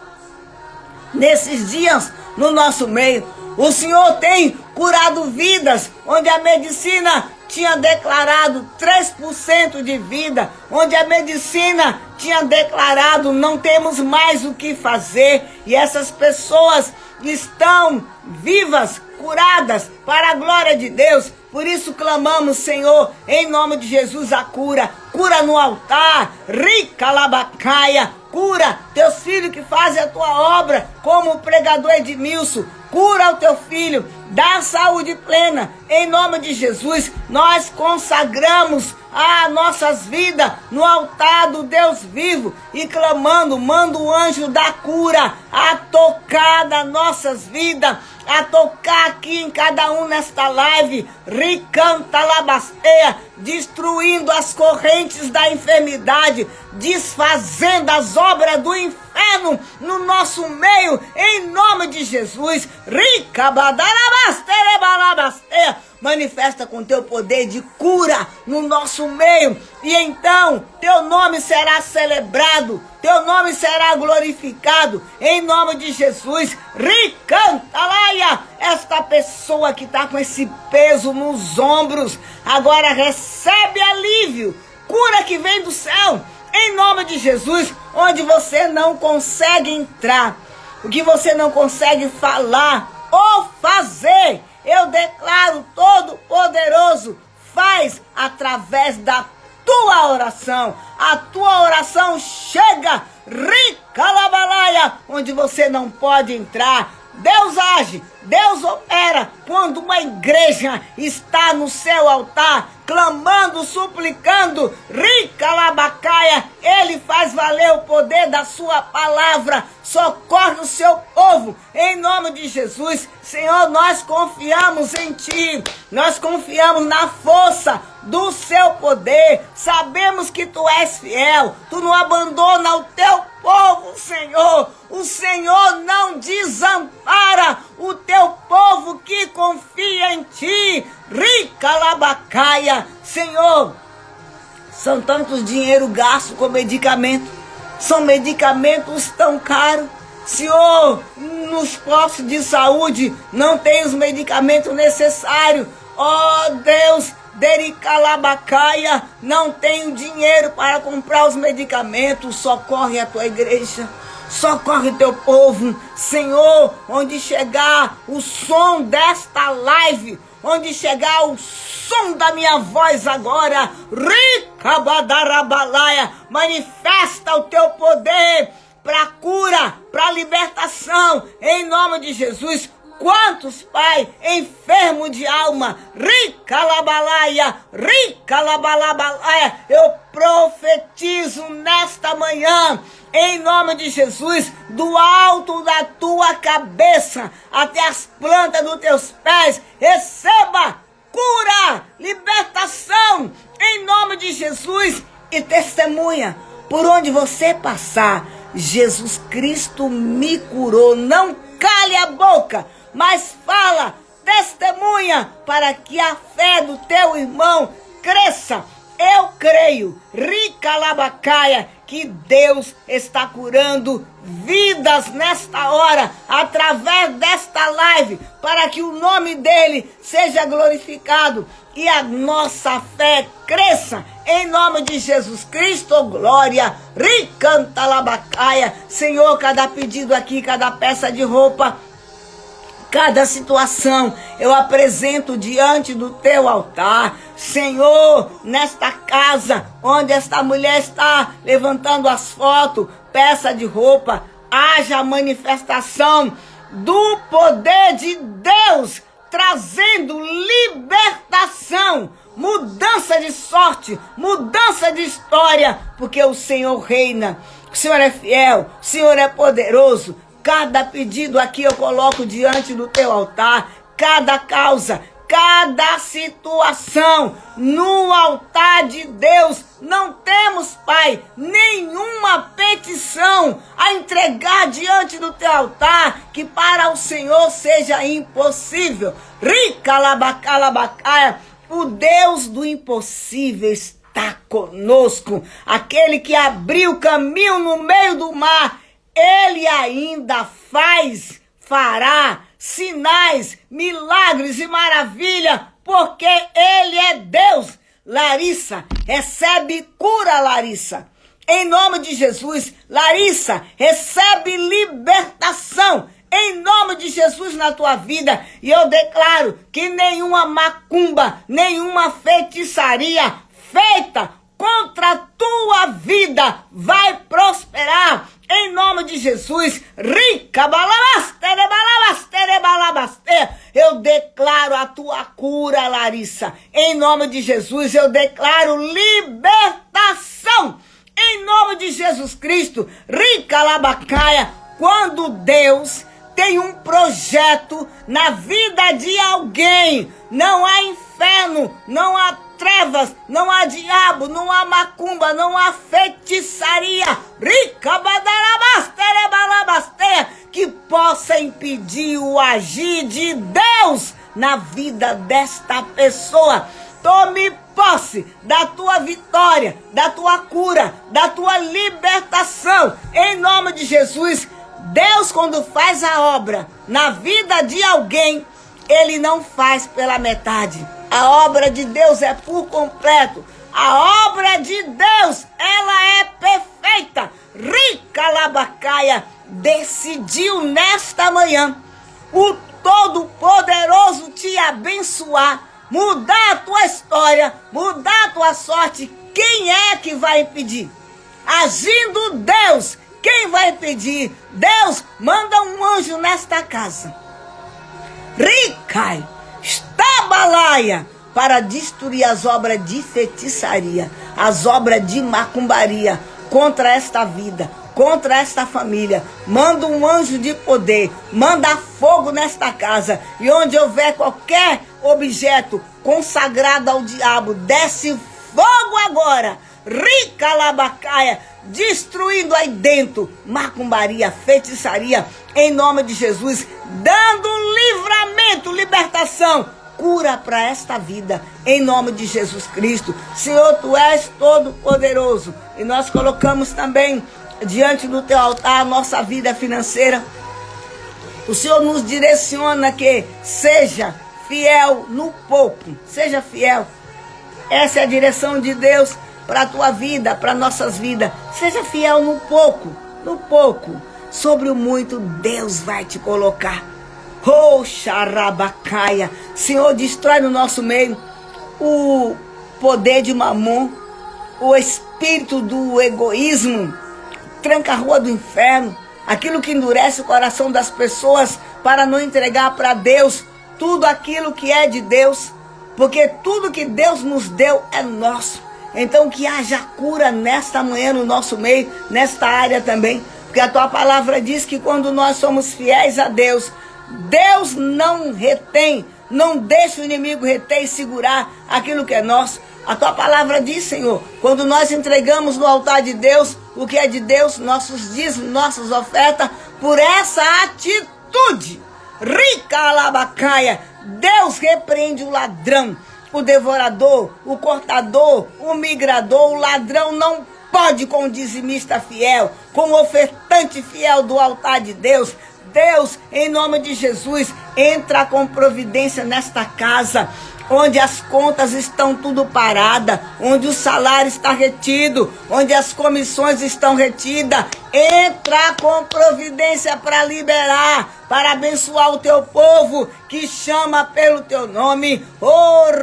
nesses dias no nosso meio. O Senhor tem curado vidas onde a medicina tinha declarado 3% de vida, onde a medicina tinha declarado não temos mais o que fazer, e essas pessoas estão vivas, curadas, para a glória de Deus. Por isso clamamos, Senhor, em nome de Jesus, a cura. Cura no altar, ricalabacaia, cura teus filhos que fazem a tua obra, como o pregador Edmilson. Cura o teu filho, dá saúde plena, em nome de Jesus. Nós consagramos as nossas vidas no altar do Deus vivo e clamando, manda o anjo da cura a tocar nas nossas vidas, a tocar aqui em cada um nesta live, ricanta labasteia, destruindo as correntes da enfermidade, desfazendo as obras do inferno no nosso meio, em nome de Jesus. Ricabadarabasteia, manifesta com teu poder de cura no nosso meio, e então teu nome será celebrado, teu nome será glorificado, em nome de Jesus. Ricantalaia, esta pessoa que está com esse peso nos ombros, agora recebe alívio, cura que vem do céu, em nome de Jesus. Onde você não consegue entrar, o que você não consegue falar ou fazer, eu declaro todo-poderoso, faz através da tua oração. A tua oração chega, ricalabalaia, onde você não pode entrar. Deus age, Deus opera quando uma igreja está no seu altar, clamando, suplicando, ricalabacaia, ele faz valer o poder da sua palavra, socorre o seu povo, em nome de Jesus. Senhor, nós confiamos em Ti, nós confiamos na força do seu poder, sabemos que Tu és fiel, Tu não abandona o Teu povo, Senhor. O Senhor não desampara o Teu povo que confia em Ti, ricalabacaia. Senhor, são tantos dinheiro gasto com medicamento, são medicamentos tão caros. Senhor, nos postos de saúde não tem os medicamentos necessários. Ó Deus, dericalabacaia, não tenho dinheiro para comprar os medicamentos. Socorre a tua igreja, socorre teu povo, Senhor. Onde chegar o som desta live, onde chegar o som da minha voz agora, ricabadarabalaya, manifesta o teu poder para cura, para libertação, em nome de Jesus. Quantos, Pai, enfermos de alma, ricalabalaia, eu profetizo nesta manhã, em nome de Jesus, do alto da tua cabeça até as plantas dos teus pés, receba cura, libertação, em nome de Jesus, e testemunha, por onde você passar, Jesus Cristo me curou. Não cale a boca, mas fala, testemunha, para que a fé do teu irmão cresça. Eu creio, ricalabacaia, que Deus está curando vidas nesta hora, através desta live, para que o nome dele seja glorificado e a nossa fé cresça. Em nome de Jesus Cristo, glória. Ricanta labacaia. Senhor, cada pedido aqui, cada peça de roupa, cada situação, eu apresento diante do teu altar. Senhor, nesta casa, onde esta mulher está levantando as fotos, peça de roupa, haja manifestação do poder de Deus, trazendo libertação, mudança de sorte, mudança de história, porque o Senhor reina, o Senhor é fiel, o Senhor é poderoso. Cada pedido aqui eu coloco diante do teu altar, cada causa, cada situação no altar de Deus. Não temos, Pai, nenhuma petição a entregar diante do teu altar que para o Senhor seja impossível. Rica labacalabacaia, o Deus do impossível está conosco. Aquele que abriu o caminho no meio do mar, ele ainda fará sinais, milagres e maravilha, porque ele é Deus. Larissa, recebe cura, Larissa. Em nome de Jesus, Larissa, recebe libertação. Em nome de Jesus na tua vida. E eu declaro que nenhuma macumba, nenhuma feitiçaria feita contra a tua vida vai prosperar. Em nome de Jesus, rica balabastere, balabastere, balabastere. Eu declaro a tua cura, Larissa. Em nome de Jesus, eu declaro libertação. Em nome de Jesus Cristo, rica labacaia. Quando Deus tem um projeto na vida de alguém, não há inferno, não há trevas, não há diabo, não há macumba, não há feitiçaria, rica badarabastere, balabastere, que possa impedir o agir de Deus na vida desta pessoa. Tome posse da tua vitória, da tua cura, da tua libertação, em nome de Jesus. Deus, quando faz a obra na vida de alguém, ele não faz pela metade. A obra de Deus é por completo. A obra de Deus, ela é perfeita. Rica labacaia decidiu nesta manhã o Todo-Poderoso te abençoar, mudar a tua história, mudar a tua sorte. Quem é que vai impedir? Agindo Deus, quem vai impedir? Deus manda um anjo nesta casa. Ricai, estabalaia, para destruir as obras de feitiçaria, as obras de macumbaria contra esta vida, contra esta família. Manda um anjo de poder, manda fogo nesta casa, e onde houver qualquer objeto consagrado ao diabo, desce fogo agora. Rica labacaia, destruindo aí dentro macumbaria, feitiçaria, em nome de Jesus, dando livramento, libertação, cura para esta vida, em nome de Jesus Cristo. Senhor, tu és todo poderoso, e nós colocamos também diante do teu altar a nossa vida financeira. O Senhor nos direciona que seja fiel no pouco, seja fiel. Essa é a direção de Deus para a tua vida, para nossas vidas. Seja fiel no pouco, no pouco. Sobre o muito, Deus vai te colocar. Oh, xarabacaia. Senhor, destrói no nosso meio o poder de Mamon, o espírito do egoísmo. Tranca a rua do inferno, aquilo que endurece o coração das pessoas para não entregar para Deus tudo aquilo que é de Deus, porque tudo que Deus nos deu é nosso. Então que haja cura nesta manhã no nosso meio, nesta área também, porque a tua palavra diz que quando nós somos fiéis a Deus, Deus não retém, não deixa o inimigo reter e segurar aquilo que é nosso. A tua palavra diz, Senhor, quando nós entregamos no altar de Deus o que é de Deus, nossos dízimos, nossas ofertas, por essa atitude, rica alabacaia, Deus repreende o ladrão, o devorador, o cortador, o migrador. O ladrão não pode com o dizimista fiel, com o ofertante fiel do altar de Deus. Deus, em nome de Jesus, entra com providência nesta casa, onde as contas estão tudo paradas, onde o salário está retido, onde as comissões estão retidas. Entra com providência para liberar, para abençoar o teu povo que chama pelo teu nome.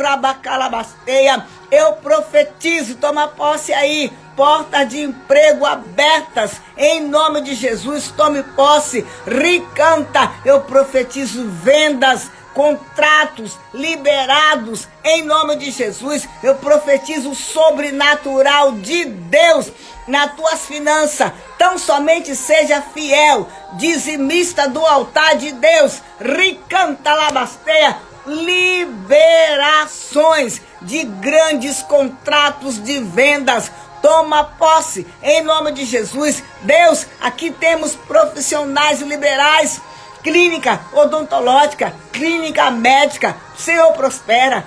Rabacalabasteia, eu profetizo, toma posse aí, portas de emprego abertas, em nome de Jesus, tome posse. Ricanta, eu profetizo vendas, contratos liberados, em nome de Jesus. Eu profetizo o sobrenatural de Deus nas tuas finanças. Tão somente seja fiel, dizimista do altar de Deus. Ricanta labasteia, liberações de grandes contratos de vendas. Toma posse, em nome de Jesus. Deus, aqui temos profissionais liberais, clínica odontológica, clínica médica. Senhor, prospera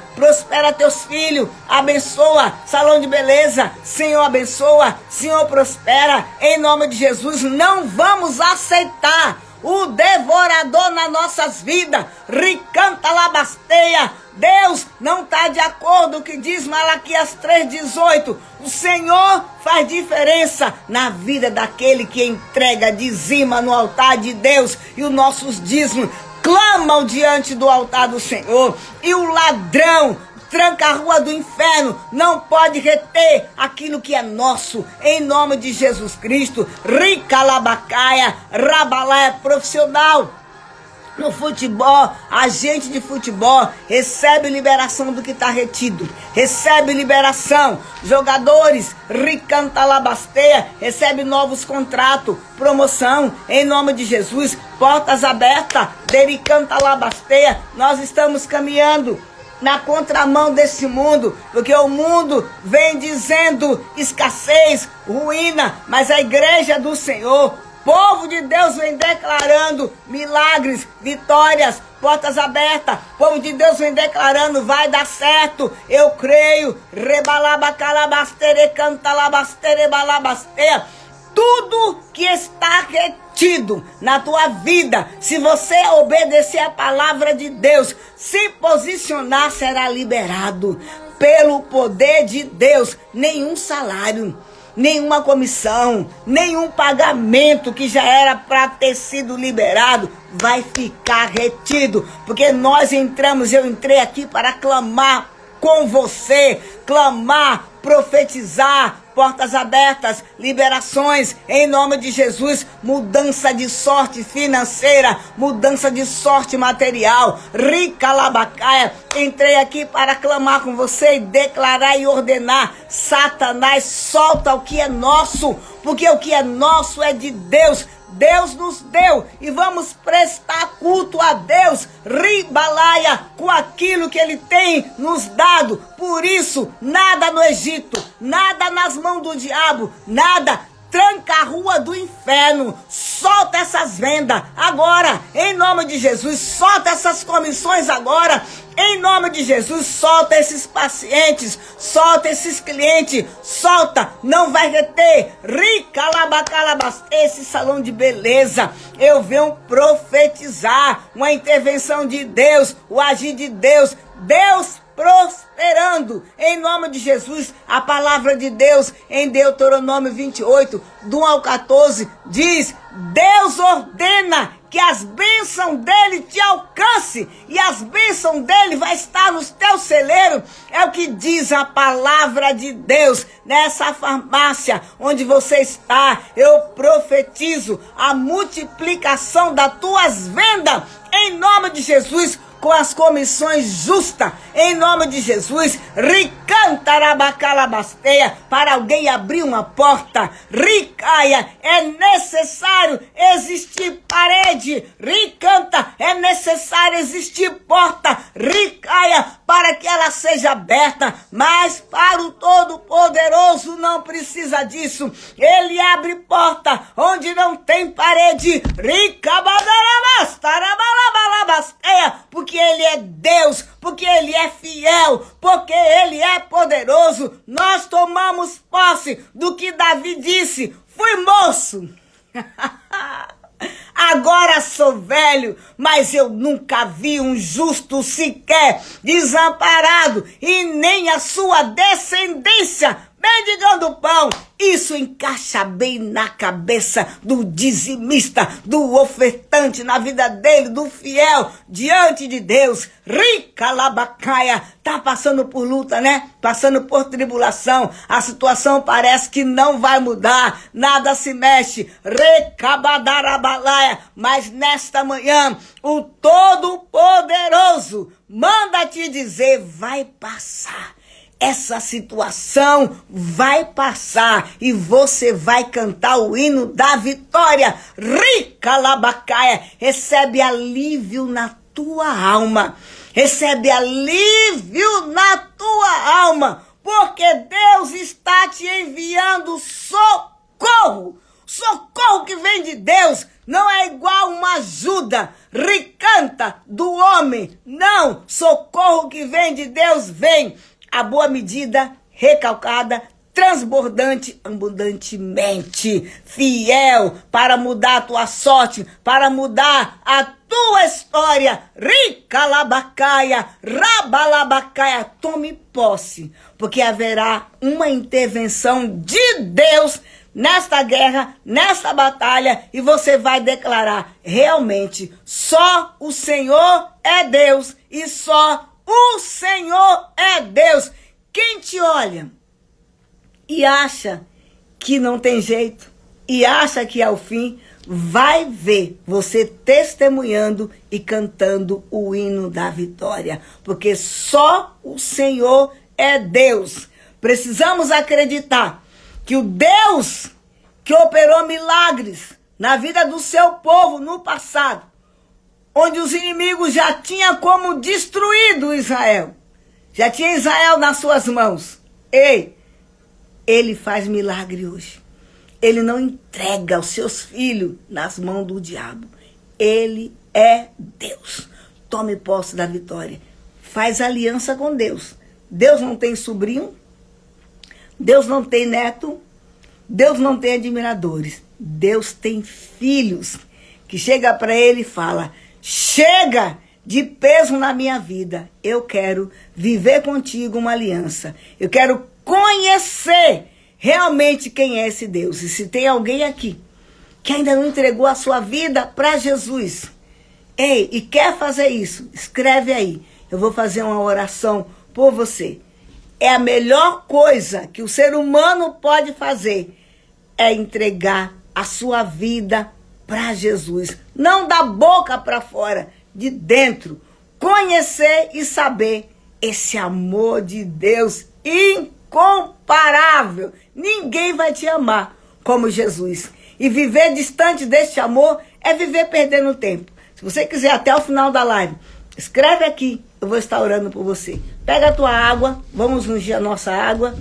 teus filhos, abençoa salão de beleza. Senhor, abençoa, Senhor, prospera, em nome de Jesus. Não vamos aceitar o devorador nas nossas vidas. Ricanta labasteia. Deus não está de acordo com o que diz Malaquias 3,18. O Senhor faz diferença na vida daquele que entrega, dizima no altar de Deus. E os nossos dízimos clamam diante do altar do Senhor. E o ladrão tranca a rua do inferno, não pode reter aquilo que é nosso, em nome de Jesus Cristo. Rica labacaia, rabalaia profissional. No futebol, agente de futebol recebe liberação do que está retido, recebe liberação. Jogadores, ricanta labasteia, recebe novos contratos, promoção, em nome de Jesus. Portas abertas, dericanta labasteia. Nós estamos caminhando na contramão desse mundo, porque o mundo vem dizendo escassez, ruína, mas a igreja do Senhor, povo de Deus, vem declarando milagres, vitórias, portas abertas. Povo de Deus vem declarando, vai dar certo. Eu creio. Rebalabacalabastere, cantalabastere, balabasteia. Tudo que está retido na tua vida, se você obedecer a palavra de Deus, se posicionar, será liberado pelo poder de Deus. Nenhum salário, nenhuma comissão, nenhum pagamento que já era para ter sido liberado vai ficar retido, porque nós entramos, eu entrei aqui para clamar com você, clamar, profetizar, portas abertas, liberações, em nome de Jesus, mudança de sorte financeira, mudança de sorte material. Rica labacaia, entrei aqui para clamar com você e declarar e ordenar: Satanás, solta o que é nosso, porque o que é nosso é de Deus. Deus nos deu e vamos prestar culto a Deus, ribalaia, com aquilo que Ele tem nos dado. Por isso, nada no Egito, nada nas mãos do diabo, nada. Tranca a rua do inferno, solta essas vendas agora, em nome de Jesus. Solta essas comissões agora, em nome de Jesus. Solta esses pacientes, solta esses clientes, solta, não vai reter. Rica labacalabas, esse salão de beleza, eu venho profetizar uma intervenção de Deus, o agir de Deus, Deus prosperando, em nome de Jesus. A palavra de Deus em Deuteronômio 28, do 1 ao 14, diz: Deus ordena que as bênçãos dele te alcance, e as bênçãos dele vai estar nos teus celeiros. É o que diz a palavra de Deus. Nessa farmácia onde você está, eu profetizo a multiplicação das tuas vendas, em nome de Jesus, com as comissões justas, em nome de Jesus. Ricantarabacalabasteia, para alguém abrir uma porta, ricaia, é necessário existir parede, ricanta, é necessário existir porta, ricaia, para que ela seja aberta, mas para o Todo-Poderoso não precisa disso. Ele abre porta onde não tem parede, ricabadarabas, tarabalabala, porque Ele é Deus, porque Ele é fiel, porque Ele é poderoso. Nós tomamos posse do que Davi disse: fui moço, agora sou velho, mas eu nunca vi um justo sequer desamparado, e nem a sua descendência mendigando pão. Isso encaixa bem na cabeça do dizimista, do ofertante na vida dele, do fiel diante de Deus. Rica labacaia, tá passando por luta, né? Passando por tribulação. A situação parece que não vai mudar, nada se mexe. Recabadarabalaia, mas nesta manhã o Todo-Poderoso manda te dizer: vai passar. Essa situação vai passar e você vai cantar o hino da vitória. Rica labacaia, recebe alívio na tua alma. Recebe alívio na tua alma, porque Deus está te enviando socorro. Socorro que vem de Deus não é igual uma ajuda ricanta do homem. Não, socorro que vem de Deus vem a boa medida, recalcada, transbordante, abundantemente, fiel para mudar a tua sorte, para mudar a tua história. Rica labacaia, rabalabacaia, tome posse, porque haverá uma intervenção de Deus nesta guerra, nesta batalha, e você vai declarar: realmente, só o Senhor é Deus, e só o Senhor é Deus. Quem te olha e acha que não tem jeito, e acha que é o fim, vai ver você testemunhando e cantando o hino da vitória, porque só o Senhor é Deus. Precisamos acreditar que o Deus que operou milagres na vida do seu povo no passado, onde os inimigos já tinham como destruído Israel, já tinha Israel nas suas mãos. Ei, Ele faz milagre hoje. Ele não entrega os seus filhos nas mãos do diabo. Ele é Deus. Tome posse da vitória. Faz aliança com Deus. Deus não tem sobrinho, Deus não tem neto, Deus não tem admiradores. Deus tem filhos que chega para Ele e fala: chega de peso na minha vida. Eu quero viver contigo uma aliança. Eu quero conhecer realmente quem é esse Deus. E se tem alguém aqui que ainda não entregou a sua vida para Jesus, ei, e quer fazer isso, escreve aí. Eu vou fazer uma oração por você. É a melhor coisa que o ser humano pode fazer, é entregar a sua vida para Jesus. Não da boca para fora, de dentro. Conhecer e saber esse amor de Deus incomparável. Ninguém vai te amar como Jesus. E viver distante deste amor é viver perdendo tempo. Se você quiser até o final da live, escreve aqui. Eu vou estar orando por você. Pega a tua água. Vamos ungir a nossa água.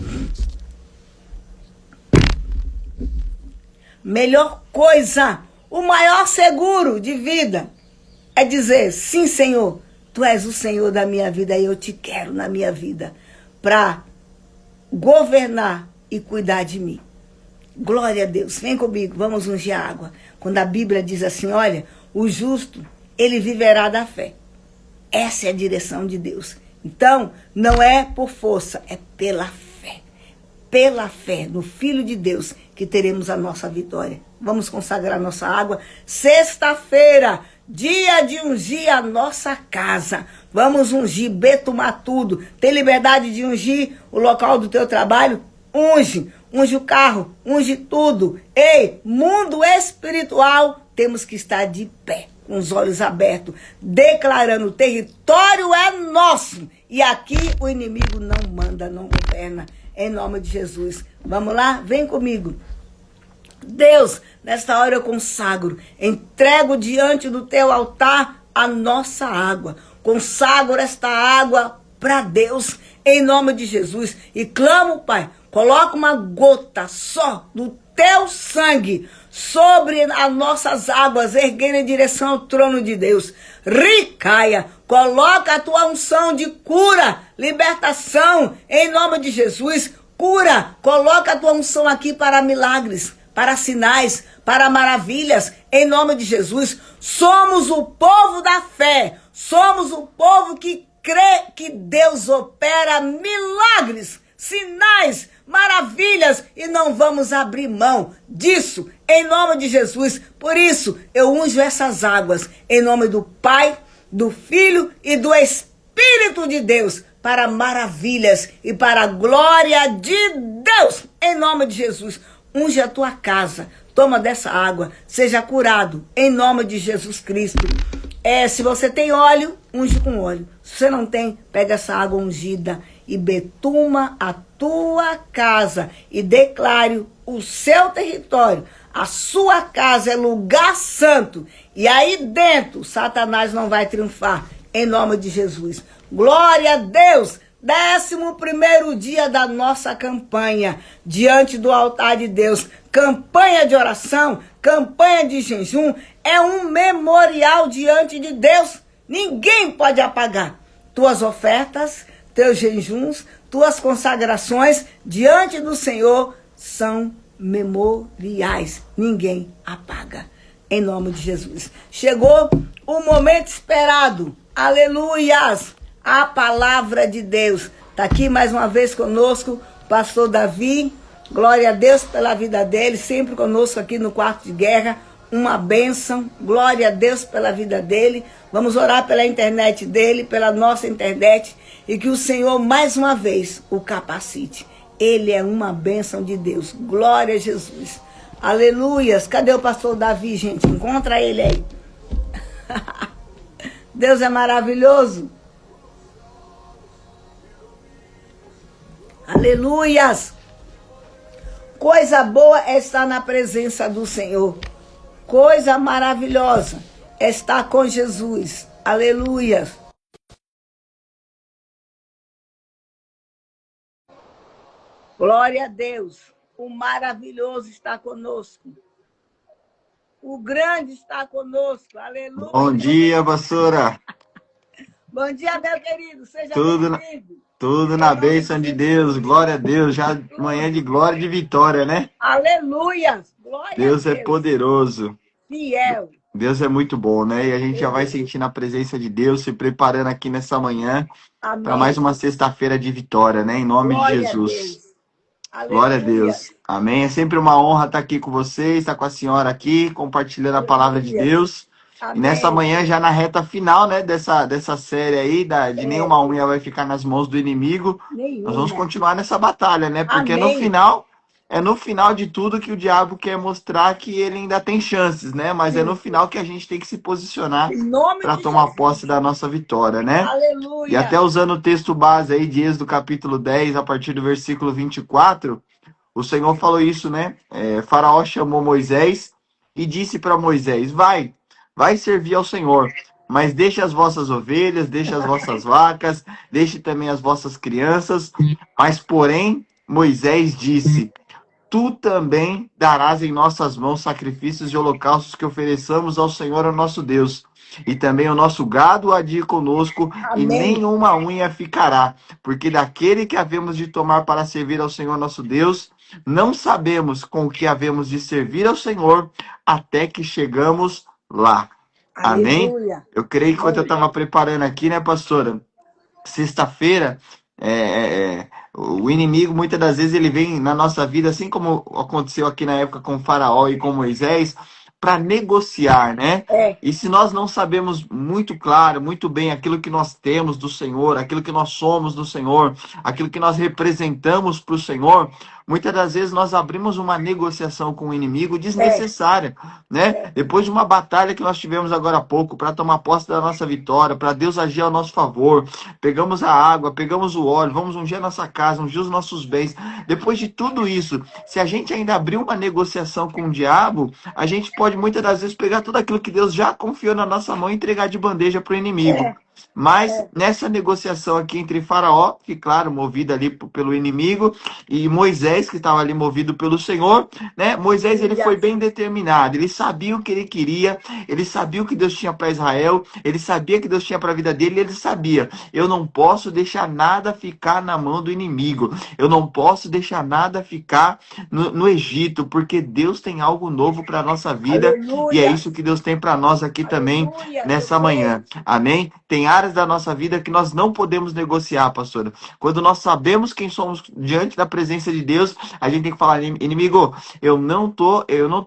Melhor coisa, o maior seguro de vida é dizer: sim, Senhor, Tu és o Senhor da minha vida e eu te quero na minha vida para governar e cuidar de mim. Glória a Deus. Vem comigo, vamos ungir a água. Quando a Bíblia diz assim: olha, o justo, ele viverá da fé. Essa é a direção de Deus. Então, não é por força, é pela fé. Pela fé no Filho de Deus que teremos a nossa vitória. Vamos consagrar nossa água. Sexta-feira, dia de ungir a nossa casa. Vamos ungir, betumar tudo. Tem liberdade de ungir o local do teu trabalho? Unge. Unge o carro, unge tudo. Ei, mundo espiritual, temos que estar de pé, com os olhos abertos, declarando: o território é nosso. E aqui o inimigo não manda, não governa. Em nome de Jesus. Vamos lá? Vem comigo. Deus, nesta hora eu consagro, entrego diante do teu altar a nossa água. Consagro esta água para Deus, em nome de Jesus. E clamo, Pai, coloca uma gota só do teu sangue sobre as nossas águas, erguendo em direção ao trono de Deus. Ricaia, coloca a tua unção de cura, libertação, em nome de Jesus. Cura, coloca a tua unção aqui para milagres, para sinais, para maravilhas, em nome de Jesus. Somos o povo da fé, somos o povo que crê que Deus opera milagres, sinais, maravilhas, e não vamos abrir mão disso, em nome de Jesus. Por isso, eu unjo essas águas, em nome do Pai, do Filho e do Espírito de Deus, para maravilhas e para a glória de Deus, em nome de Jesus. Unge a tua casa, toma dessa água, seja curado, em nome de Jesus Cristo. Se você tem óleo, unge com óleo. Se você não tem, pega essa água ungida e betuma a tua casa e declare o seu território. A sua casa é lugar santo. E aí dentro, Satanás não vai triunfar, em nome de Jesus. Glória a Deus! 11º dia da nossa campanha, diante do altar de Deus. Campanha de oração, campanha de jejum, é um memorial diante de Deus. Ninguém pode apagar tuas ofertas, teus jejuns, tuas consagrações diante do Senhor são memoriais. Ninguém apaga. Em nome de Jesus. Chegou o momento esperado. Aleluias! A palavra de Deus. Está aqui mais uma vez conosco, pastor Davi. Glória a Deus pela vida dele, sempre conosco aqui no quarto de guerra. Uma bênção. Glória a Deus pela vida dele. Vamos orar pela internet dele, pela nossa internet. E que o Senhor mais uma vez o capacite. Ele é uma bênção de Deus. Glória a Jesus. Aleluias. Cadê o pastor Davi, gente? Encontra ele aí. Deus é maravilhoso. Aleluias! Coisa boa é estar na presença do Senhor. Coisa maravilhosa é estar com Jesus. Aleluias! Glória a Deus! O maravilhoso está conosco. O grande está conosco. Aleluia! Bom dia, pastora! Bom dia, meu querido. Seja bem-vindo. Tudo na bênção de Deus, glória a Deus, já manhã de glória e de vitória, né? Aleluia! Glória Deus a é poderoso. Fiel. Deus é muito bom, né? E a gente já vai sentindo a presença de Deus, se preparando aqui nessa manhã para mais uma sexta-feira de vitória, né? Em nome de Jesus. Glória a Deus. Amém. É sempre uma honra estar aqui com vocês, estar com a senhora aqui, compartilhando a palavra de Deus. Amém. E nessa manhã, já na reta final, né, dessa série aí, de nenhuma unha vai ficar nas mãos do inimigo, nós vamos continuar nessa batalha, né? Porque no final de tudo que o diabo quer mostrar que ele ainda tem chances, né? Mas é no final que a gente tem que se posicionar para tomar posse da nossa vitória, né? Aleluia. E até usando o texto base aí de Êxodo capítulo 10, a partir do versículo 24, o Senhor falou isso, né? Faraó chamou Moisés e disse para Moisés, vai servir ao Senhor, mas deixe as vossas ovelhas, deixe as vossas vacas, deixe também as vossas crianças. Mas, porém, Moisés disse, tu também darás em nossas mãos sacrifícios e holocaustos que ofereçamos ao Senhor, ao nosso Deus. E também o nosso gado há de ir conosco, amém, e nenhuma unha ficará, porque daquele que havemos de tomar para servir ao Senhor nosso Deus, não sabemos com o que havemos de servir ao Senhor até que chegamos lá. Amém? Aleluia. Eu creio que enquanto eu estava preparando aqui, né, pastora? Sexta-feira, o inimigo, muitas das vezes, ele vem na nossa vida, assim como aconteceu aqui na época com o Faraó e com Moisés, para negociar, né? E se nós não sabemos muito claro, muito bem aquilo que nós temos do Senhor, aquilo que nós somos do Senhor, aquilo que nós representamos para o Senhor, muitas das vezes nós abrimos uma negociação com o inimigo desnecessária, né? Depois de uma batalha que nós tivemos agora há pouco, para tomar posse da nossa vitória, para Deus agir ao nosso favor, pegamos a água, pegamos o óleo, vamos ungir a nossa casa, ungir os nossos bens. Depois de tudo isso, se a gente ainda abrir uma negociação com o diabo, a gente pode muitas das vezes pegar tudo aquilo que Deus já confiou na nossa mão e entregar de bandeja para o inimigo. Mas nessa negociação aqui entre Faraó, que claro, movido ali pelo inimigo, e Moisés, que estava ali movido pelo Senhor, né? Moisés, ele foi bem determinado, ele sabia o que ele queria, ele sabia o que Deus tinha para Israel, ele sabia que Deus tinha para a vida dele, e ele sabia, eu não posso deixar nada ficar na mão do inimigo, eu não posso deixar nada ficar no Egito, porque Deus tem algo novo para a nossa vida. Aleluia. E é isso que Deus tem para nós aqui também. Aleluia, nessa manhã. Amém? Tem áreas da nossa vida que nós não podemos negociar, pastora. Quando nós sabemos quem somos diante da presença de Deus, a gente tem que falar, inimigo, eu não tô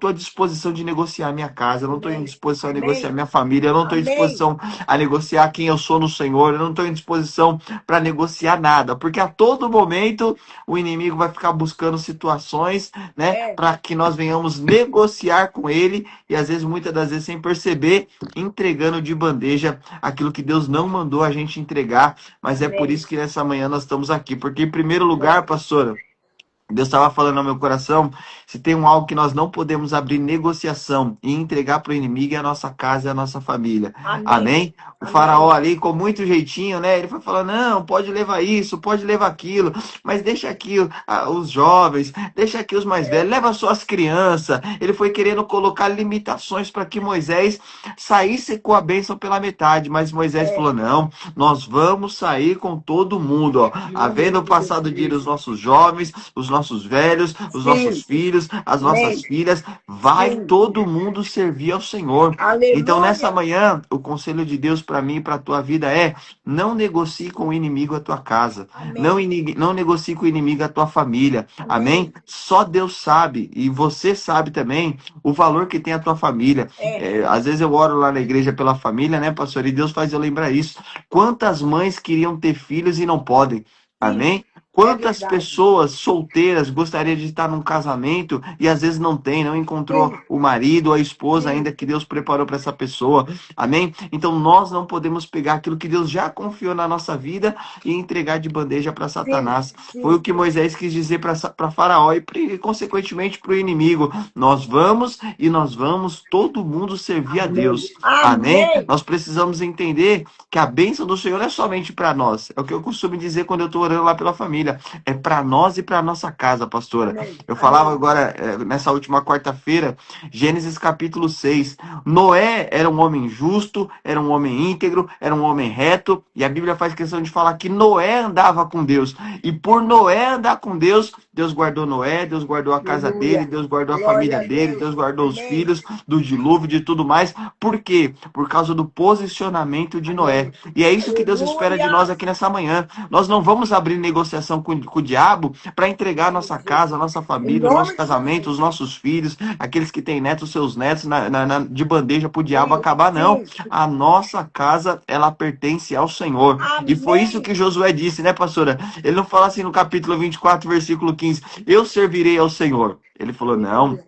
à disposição de negociar minha casa, eu não estou em disposição a negociar minha família, eu não estou em disposição a negociar quem eu sou no Senhor, eu não estou em disposição para negociar nada, porque a todo momento o inimigo vai ficar buscando situações, né, para que nós venhamos negociar com ele, e às vezes, muitas das vezes, sem perceber, entregando de bandeja aquilo que Deus não mandou a gente entregar. Mas é por isso que nessa manhã nós estamos aqui, porque em primeiro lugar, pastora, Deus estava falando ao meu coração, se tem algo que nós não podemos abrir negociação e entregar para o inimigo, é a nossa casa e a nossa família. Amém? O faraó ali, com muito jeitinho, né? Ele foi falando, não, pode levar isso, pode levar aquilo, mas deixa aqui os jovens, deixa aqui os mais velhos, leva só as crianças. Ele foi querendo colocar limitações para que Moisés saísse com a bênção pela metade, mas Moisés falou, não, nós vamos sair com todo mundo, ó. Havendo passado o dia dos nossos jovens, os nossos velhos, os nossos filhos, as nossas filhas, vai todo mundo servir ao Senhor. Aleluia. Então, nessa manhã, o conselho de Deus para mim e para a tua vida é, não negocie com o inimigo a tua casa. Não negocie com o inimigo a tua família. Amém? Só Deus sabe, e você sabe também, o valor que tem a tua família. Às vezes eu oro lá na igreja pela família, né, pastor? E Deus faz eu lembrar isso. Quantas mães queriam ter filhos e não podem? Amém? Quantas pessoas solteiras gostariam de estar num casamento e às vezes não tem, não encontrou o marido ou a esposa ainda que Deus preparou para essa pessoa. Amém? Então nós não podemos pegar aquilo que Deus já confiou na nossa vida e entregar de bandeja para Satanás. Foi o que Moisés quis dizer para Faraó e consequentemente para o inimigo. Nós vamos todo mundo servir a Deus. Amém? Nós precisamos entender que a bênção do Senhor é somente para nós. É o que eu costumo dizer quando eu estou orando lá pela família. É para nós e para nossa casa, pastora. Eu falava agora, nessa última quarta-feira, Gênesis capítulo 6. Noé era um homem justo, era um homem íntegro, era um homem reto, e a Bíblia faz questão de falar que Noé andava com Deus. E por Noé andar com Deus, Deus guardou Noé, Deus guardou a casa dele, Deus guardou a família dele, Deus guardou os filhos do dilúvio, de tudo mais. Por quê? Por causa do posicionamento de Noé. E é isso que Deus espera de nós aqui nessa manhã. Nós não vamos abrir negociação com o diabo para entregar a nossa casa, a nossa família, o nosso casamento, os nossos filhos, aqueles que têm netos, seus netos, de bandeja para o diabo acabar, não. A nossa casa, ela pertence ao Senhor. E foi isso que Josué disse, né, pastora? Ele não fala assim no capítulo 24, versículo 15, eu servirei ao Senhor. Ele falou, não.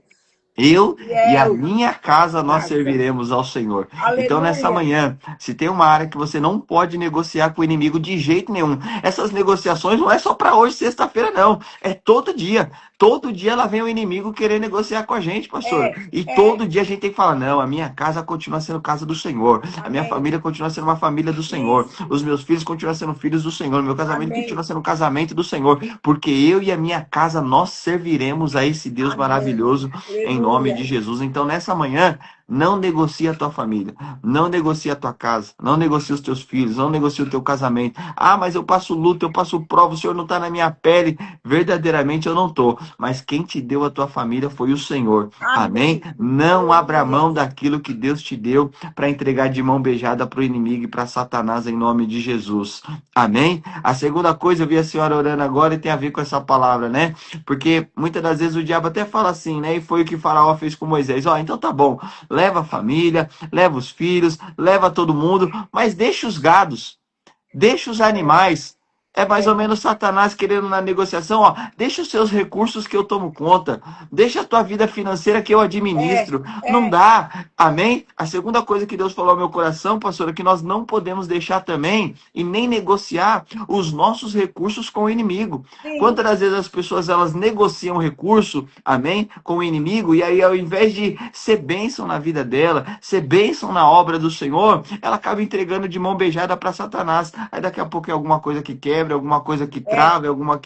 Eu e a minha casa nós serviremos ao Senhor. Aleluia. Então, nessa manhã, se tem uma área que você não pode negociar com o inimigo de jeito nenhum, essas negociações não é só para hoje, sexta-feira, não. É todo dia. Todo dia ela vem o inimigo querer negociar com a gente, pastor. Todo dia a gente tem que falar, não, a minha casa continua sendo casa do Senhor. A minha família continua sendo uma família do Senhor. Os meus filhos continuam sendo filhos do Senhor. Meu casamento continua sendo um casamento do Senhor. Porque eu e a minha casa, nós serviremos a esse Deus maravilhoso em nome de Jesus. Então, nessa manhã, não negocie a tua família, não negocie a tua casa, não negocie os teus filhos, não negocie o teu casamento. Ah, mas eu passo luta, eu passo prova, o Senhor não está na minha pele. Verdadeiramente eu não estou. Mas quem te deu a tua família foi o Senhor. Amém? Não abra mão daquilo que Deus te deu para entregar de mão beijada para o inimigo e para Satanás em nome de Jesus. Amém? A segunda coisa, eu vi a senhora orando agora e tem a ver com essa palavra, né? Porque muitas das vezes o diabo até fala assim, né? E foi o que Faraó fez com Moisés. Ó, então tá bom. Leva a família, leva os filhos, leva todo mundo, mas deixa os gados, deixa os animais, É mais ou menos Satanás querendo na negociação, ó, deixa os seus recursos que eu tomo conta, deixa a tua vida financeira que eu administro. Não dá, amém? A segunda coisa que Deus falou ao meu coração, pastora, é que nós não podemos deixar também e nem negociar os nossos recursos com o inimigo. Sim. Quantas vezes as pessoas elas negociam recurso, amém, com o inimigo, e aí ao invés de ser bênção na vida dela, ser bênção na obra do Senhor, ela acaba entregando de mão beijada para Satanás. Aí daqui a pouco é alguma coisa que quebra, alguma coisa que trava, alguma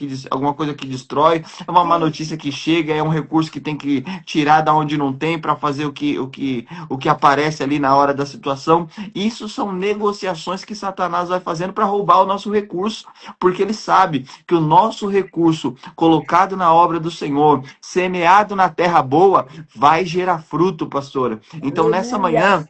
coisa que destrói, é uma má notícia que chega, é um recurso que tem que tirar da onde não tem para fazer o que aparece ali na hora da situação. Isso são negociações que Satanás vai fazendo para roubar o nosso recurso, porque ele sabe que o nosso recurso colocado na obra do Senhor, semeado na terra boa, vai gerar fruto, pastora. Então nessa manhã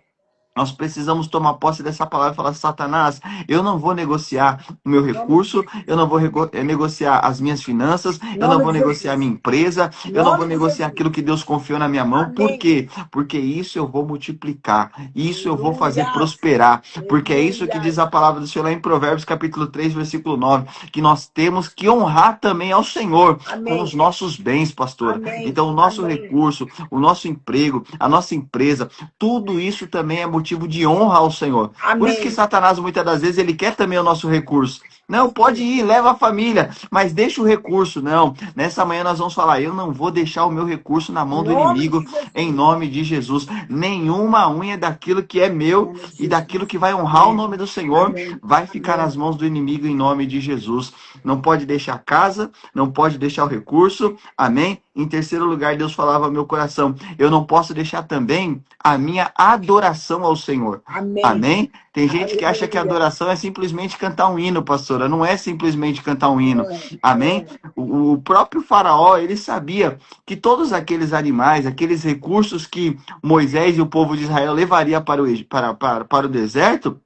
nós precisamos tomar posse dessa palavra e falar: Satanás, eu não vou negociar o meu recurso, eu não vou negociar as minhas finanças, eu não vou negociar a minha empresa, eu não vou negociar aquilo que Deus confiou na minha mão. Por quê? Porque isso eu vou multiplicar, isso eu vou fazer prosperar, porque é isso que diz a palavra do Senhor lá em Provérbios capítulo 3, versículo 9, que nós temos que honrar também ao Senhor com os nossos bens, pastora. Então o nosso recurso, o nosso emprego, a nossa empresa, tudo isso também é motivo de honra ao Senhor. Por isso que Satanás, muitas das vezes, ele quer também o nosso recurso. Não, pode ir, leva a família, mas deixa o recurso. Não, nessa manhã nós vamos falar: eu não vou deixar o meu recurso na mão do inimigo, em nome de Jesus. Nenhuma unha daquilo que é meu e daquilo que vai honrar o nome do Senhor vai ficar nas mãos do inimigo, em nome de Jesus. Não pode deixar a casa, não pode deixar o recurso, amém? Em terceiro lugar, Deus falava ao meu coração: eu não posso deixar também a minha adoração ao Senhor. Amém? Tem gente que acha que adoração é simplesmente cantar um hino, pastora. Não é simplesmente cantar um hino. Amém? O próprio faraó, ele sabia que todos aqueles animais, aqueles recursos que Moisés e o povo de Israel levaria para o deserto,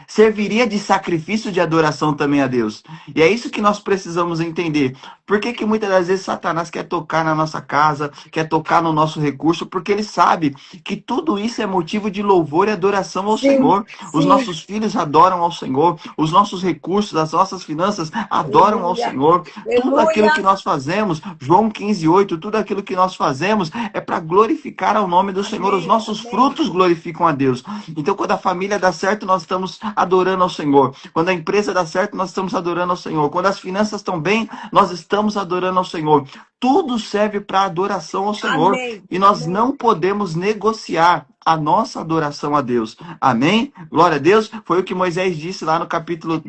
serviria de sacrifício de adoração também a Deus. E é isso que nós precisamos entender. Por que muitas das vezes Satanás quer tocar na nossa casa, quer tocar no nosso recurso? Porque ele sabe que tudo isso é motivo de louvor e adoração ao Senhor. Os nossos filhos adoram ao Senhor, os nossos recursos, as nossas finanças adoram ao Senhor. Tudo aquilo que nós fazemos, João 15:8, tudo aquilo que nós fazemos é para glorificar ao nome do Senhor. Os nossos frutos glorificam a Deus. Então, quando a família dá certo, nós estamos adorando ao Senhor. Quando a empresa dá certo, nós estamos adorando ao Senhor. Quando as finanças estão bem, nós estamos adorando ao Senhor. Tudo serve para adoração ao Senhor. E nós não podemos negociar a nossa adoração a Deus. Amém? Glória a Deus. Foi o que Moisés disse lá no capítulo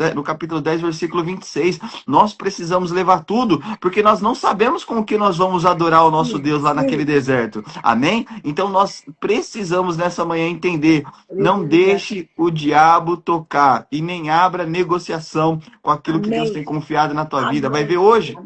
10, versículo 26. Nós precisamos levar tudo, porque nós não sabemos com o que nós vamos adorar o nosso Deus lá naquele deserto. Amém? Então nós precisamos nessa manhã entender: não deixe o diabo tocar e nem abra negociação com aquilo que Deus tem confiado na tua vida. Vai ver hoje.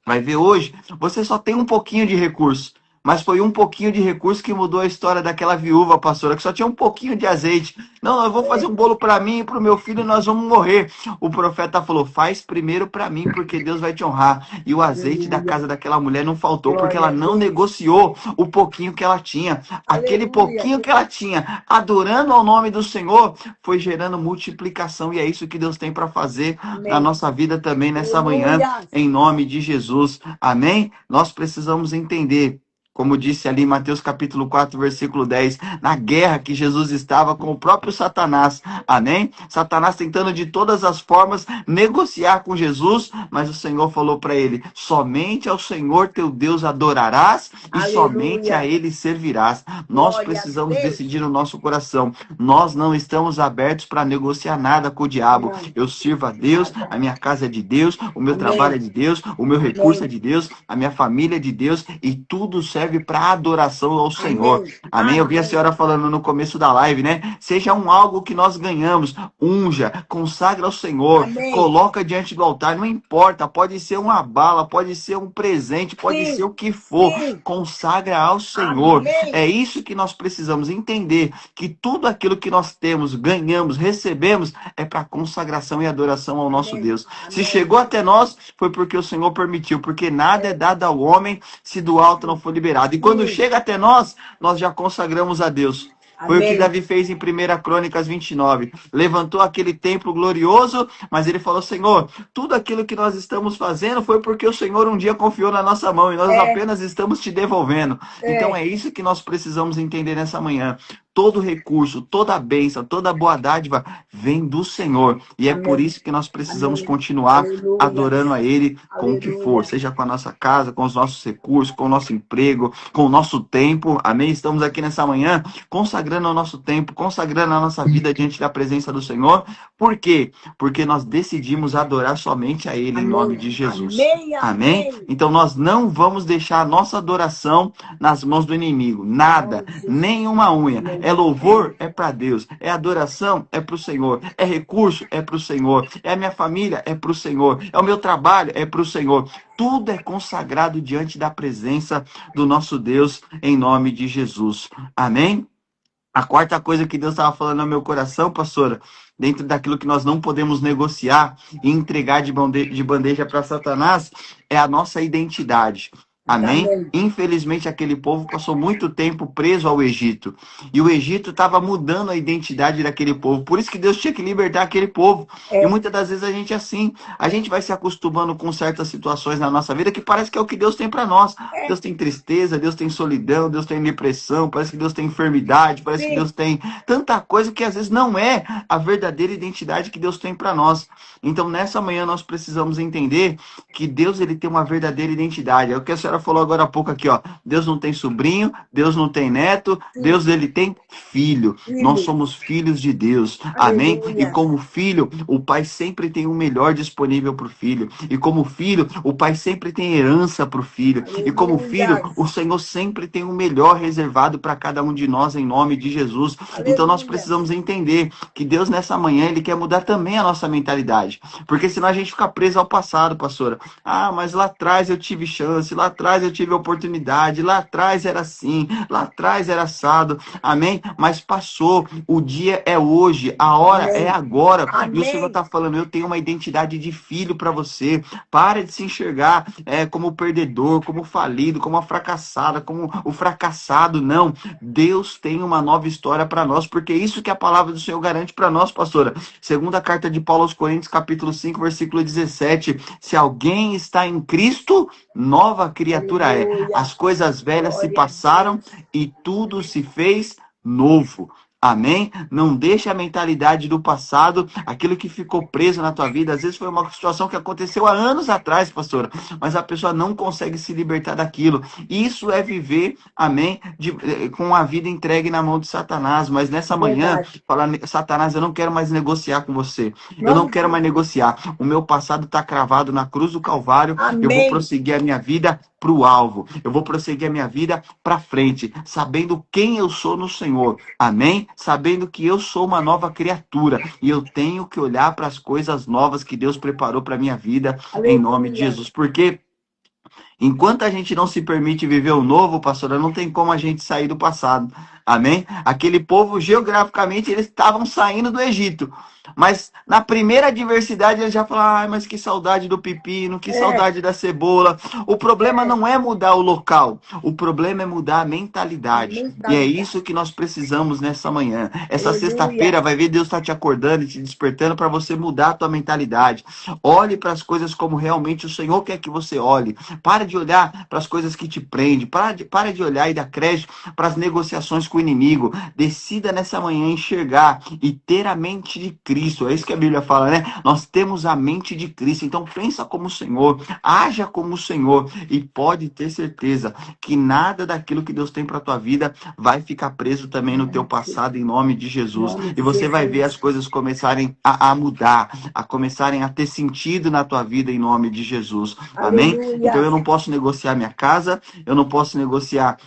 Vai ver hoje, você só tem um pouquinho de recurso. Mas foi um pouquinho de recurso que mudou a história daquela viúva, pastora, que só tinha um pouquinho de azeite. Não, eu vou fazer um bolo para mim e para o meu filho e nós vamos morrer. O profeta falou: faz primeiro para mim, porque Deus vai te honrar. E o azeite da casa daquela mulher não faltou, porque ela não negociou o pouquinho que ela tinha. Aquele pouquinho que ela tinha, adorando ao nome do Senhor, foi gerando multiplicação. E é isso que Deus tem para fazer na nossa vida também nessa manhã, em nome de Jesus. Amém? Nós precisamos entender, como disse ali em Mateus capítulo 4, versículo 10, na guerra que Jesus estava com o próprio Satanás. Amém? Satanás tentando de todas as formas negociar com Jesus, mas o Senhor falou para ele: somente ao Senhor teu Deus adorarás e somente a ele servirás. Nós precisamos decidir no nosso coração. Nós não estamos abertos para negociar nada com o diabo. Eu sirvo a Deus, a minha casa é de Deus, o meu trabalho é de Deus, o meu recurso é de Deus, a minha família é de Deus, e tudo serve para adoração ao Senhor. Amém? Eu vi a senhora falando no começo da live, né? Seja algo que nós ganhamos, unja, consagra ao Senhor, coloca diante do altar, não importa, pode ser uma bala, pode ser um presente, pode ser o que for, consagra ao Senhor. É isso que nós precisamos entender, que tudo aquilo que nós temos, ganhamos, recebemos, é para consagração e adoração ao nosso Deus. Se chegou até nós, foi porque o Senhor permitiu, porque nada é dado ao homem se do alto não for liberado. E quando chega até nós, nós já consagramos a Deus. Foi o que Davi fez em 1 Crônicas 29. Levantou aquele templo glorioso, mas ele falou, Senhor, tudo aquilo que nós estamos fazendo foi porque o Senhor um dia confiou na nossa mão e nós apenas estamos te devolvendo. Então é isso que nós precisamos entender nessa manhã. Todo recurso, toda bênção, toda boa dádiva vem do Senhor. E é por isso que nós precisamos continuar adorando a Ele com o que for. Seja com a nossa casa, com os nossos recursos, com o nosso emprego, com o nosso tempo. Amém? Estamos aqui nessa manhã consagrando o nosso tempo, consagrando a nossa vida diante da presença do Senhor. Por quê? Porque nós decidimos adorar somente a Ele em nome de Jesus. Amém? Então nós não vamos deixar a nossa adoração nas mãos do inimigo. Nada, nenhuma unha. É louvor, é para Deus. É adoração, é para o Senhor. É recurso, é para o Senhor. É a minha família, é para o Senhor. É o meu trabalho, é para o Senhor. Tudo é consagrado diante da presença do nosso Deus em nome de Jesus. Amém? A quarta coisa que Deus estava falando no meu coração, pastora, dentro daquilo que nós não podemos negociar e entregar de bandeja para Satanás, é a nossa identidade. Amém? Infelizmente, aquele povo passou muito tempo preso ao Egito. E o Egito estava mudando a identidade daquele povo. Por isso que Deus tinha que libertar aquele povo. E muitas das vezes a gente é assim. A gente vai se acostumando com certas situações na nossa vida que parece que é o que Deus tem para nós. Deus tem tristeza, Deus tem solidão, Deus tem depressão, parece que Deus tem enfermidade, parece que Deus tem tanta coisa que às vezes não é a verdadeira identidade que Deus tem para nós. Então, nessa manhã, nós precisamos entender que Deus ele tem uma verdadeira identidade. É o que a senhora falou agora há pouco aqui, ó. Deus não tem sobrinho, Deus não tem neto, Deus ele tem filho. Nós somos filhos de Deus. Amém? E como filho, o pai sempre tem o melhor disponível para o filho. E como filho, o pai sempre tem herança para o filho. E como filho, o Senhor sempre tem o melhor reservado para cada um de nós em nome de Jesus. Então nós precisamos entender que Deus nessa manhã ele quer mudar também a nossa mentalidade. Porque senão a gente fica preso ao passado, pastora. Ah, mas lá atrás eu tive chance, lá atrás eu tive oportunidade, lá atrás era assim, lá atrás era assado, amém? Mas passou, o dia é hoje, a hora é agora. E o Senhor está falando, eu tenho uma identidade de filho para você. Pare de se enxergar como perdedor, como falido, como a fracassada, como o fracassado. Não, Deus tem uma nova história para nós, porque é isso que a palavra do Senhor garante para nós, pastora. Segunda carta de Paulo aos Coríntios, capítulo 5, versículo 17. Se alguém está em Cristo, nova criatura é. As coisas velhas se passaram e tudo se fez novo. Amém? Não deixe a mentalidade do passado, aquilo que ficou preso na tua vida. Às vezes foi uma situação que aconteceu há anos atrás, pastora, mas a pessoa não consegue se libertar daquilo. Isso é viver, amém, com a vida entregue na mão de Satanás. Mas nessa manhã, falar, Satanás, eu não quero mais negociar com você. Eu não quero mais negociar. O meu passado está cravado na cruz do Calvário. Amém. Eu vou prosseguir a minha vida para o alvo. Eu vou prosseguir a minha vida para frente, sabendo quem eu sou no Senhor. Amém? Sabendo que eu sou uma nova criatura e eu tenho que olhar para as coisas novas que Deus preparou para minha vida. Aleluia. Em nome de Jesus. Porque enquanto a gente não se permite viver o novo, pastora, não tem como a gente sair do passado. Amém? Aquele povo, geograficamente, eles estavam saindo do Egito. Mas na primeira adversidade, eles já falaram, ai, mas que saudade do pepino, que saudade da cebola. O problema não é mudar o local. O problema é mudar a mentalidade. E é isso que nós precisamos nessa manhã. Essa sexta-feira, vai ver, Deus está te acordando e te despertando para você mudar a tua mentalidade. Olhe para as coisas como realmente o Senhor quer que você olhe. Para de olhar para as coisas que te prendem. Para de olhar e dar crédito para as negociações com o inimigo. Decida nessa manhã enxergar e ter a mente de Cristo. É isso que a Bíblia fala, né? Nós temos a mente de Cristo. Então pensa como o Senhor, haja como o Senhor e pode ter certeza que nada daquilo que Deus tem para tua vida vai ficar preso também no teu passado em nome de Jesus. E você vai ver as coisas começarem a mudar, a começarem a ter sentido na tua vida em nome de Jesus. Amém? Então eu não posso negociar minha casa, eu não posso negociar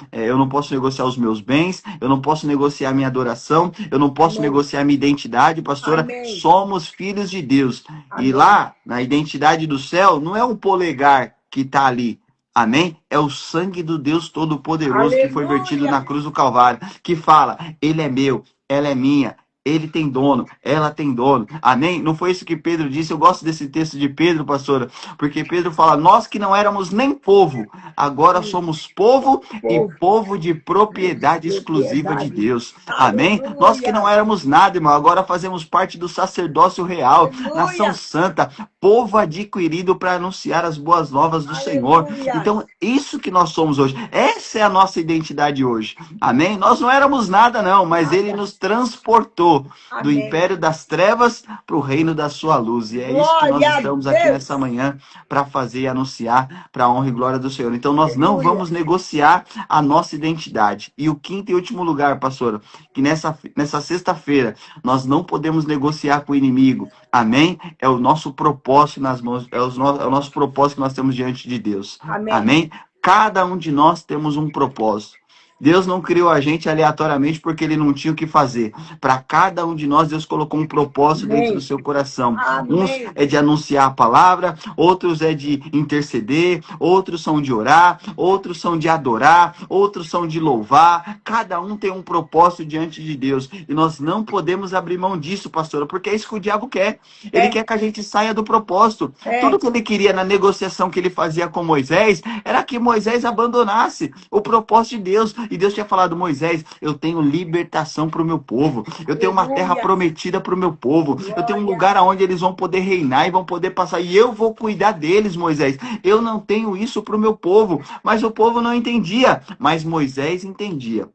os meus bens, eu não posso negociar minha adoração, eu não posso negociar minha identidade, pastora. Amém. Somos filhos de Deus. Amém. E lá, na identidade do céu, não é um polegar que está ali. Amém? É o sangue do Deus Todo-Poderoso que foi vertido na cruz do Calvário. Que fala, ele é meu, ela é minha. ele tem dono, ela tem dono. Amém? Não foi isso que Pedro disse? Eu gosto desse texto de Pedro, pastora, porque Pedro fala, nós que não éramos nem povo, agora somos povo e povo de propriedade exclusiva de Deus. Amém? Nós que não éramos nada, irmão, agora fazemos parte do sacerdócio real, nação santa, povo adquirido para anunciar as boas novas do Senhor. Então, isso que nós somos hoje, essa é a nossa identidade hoje. Amém? Nós não éramos nada, não, mas ele nos transportou do império das trevas para o reino da sua luz. E é isso que nós estamos aqui nessa manhã para fazer e anunciar para a honra e glória do Senhor. Então nós não vamos negociar a nossa identidade. E o quinto e último lugar, pastora, que nessa sexta-feira nós não podemos negociar com o inimigo. Amém? É o nosso propósito nas mãos, é o nosso propósito que nós temos diante de Deus. Amém? Cada um de nós temos um propósito. Deus não criou a gente aleatoriamente porque ele não tinha o que fazer. Para cada um de nós, Deus colocou um propósito dentro do seu coração. Uns é de anunciar a palavra, outros é de interceder, outros são de orar, outros são de adorar, outros são de louvar. Cada um tem um propósito diante de Deus. E nós não podemos abrir mão disso, pastora, porque é isso que o diabo quer. Ele quer que a gente saia do propósito. Tudo que ele queria na negociação que ele fazia com Moisés era que Moisés abandonasse o propósito de Deus. E Deus tinha falado, Moisés, eu tenho libertação para o meu povo. Eu tenho uma terra prometida para o meu povo. Eu tenho um lugar onde eles vão poder reinar e vão poder passar. E eu vou cuidar deles, Moisés. Eu não tenho isso para o meu povo. Mas o povo não entendia. Mas Moisés entendia.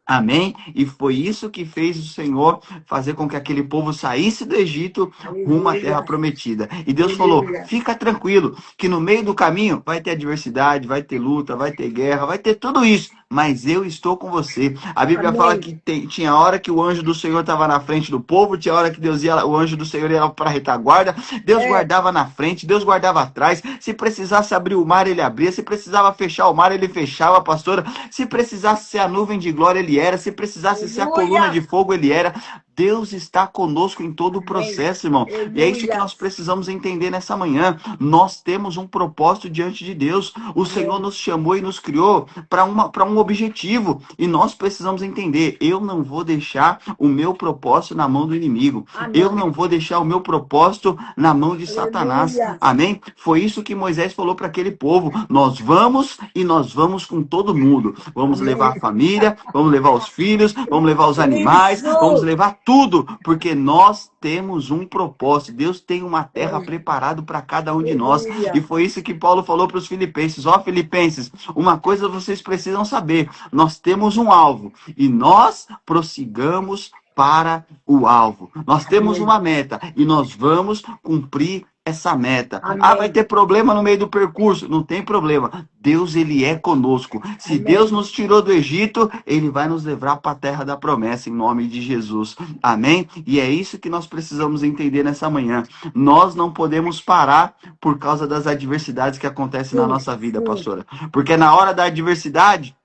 Amém? E foi isso que fez o Senhor fazer com que aquele povo saísse do Egito rumo à terra prometida. E Deus falou, fica tranquilo, que no meio do caminho vai ter adversidade, vai ter luta, vai ter guerra, vai ter tudo isso. Mas eu estou com você. A Bíblia fala que tinha hora que o anjo do Senhor estava na frente do povo, tinha hora que o anjo do Senhor ia para a retaguarda, Deus guardava na frente, Deus guardava atrás. Se precisasse abrir o mar, ele abria. Se precisava fechar o mar, ele fechava, pastora. Se precisasse ser a nuvem de glória, ele era. Se precisasse ser a coluna de fogo, ele era. Deus está conosco em todo o processo, irmão. E é isso que nós precisamos entender nessa manhã. Nós temos um propósito diante de Deus. O Senhor nos chamou e nos criou para um objetivo. E nós precisamos entender. Eu não vou deixar o meu propósito na mão do inimigo. Eu não vou deixar o meu propósito na mão de Satanás. Amém? Foi isso que Moisés falou para aquele povo. Nós vamos e nós vamos com todo mundo. Vamos levar a família, vamos levar os filhos, vamos levar os animais, vamos levar tudo, porque nós temos um propósito. Deus tem uma terra preparada para cada um de nós. E foi isso que Paulo falou para os filipenses. Ó, filipenses, uma coisa vocês precisam saber. Nós temos um alvo e nós prossigamos para o alvo. Nós temos uma meta e nós vamos cumprir essa meta. Ah, vai ter problema no meio do percurso. Não tem problema. Deus, ele é conosco. Se Deus nos tirou do Egito, ele vai nos levar para a terra da promessa, em nome de Jesus. Amém? E é isso que nós precisamos entender nessa manhã. Nós não podemos parar por causa das adversidades que acontecem na nossa vida, pastora. Porque na hora da adversidade,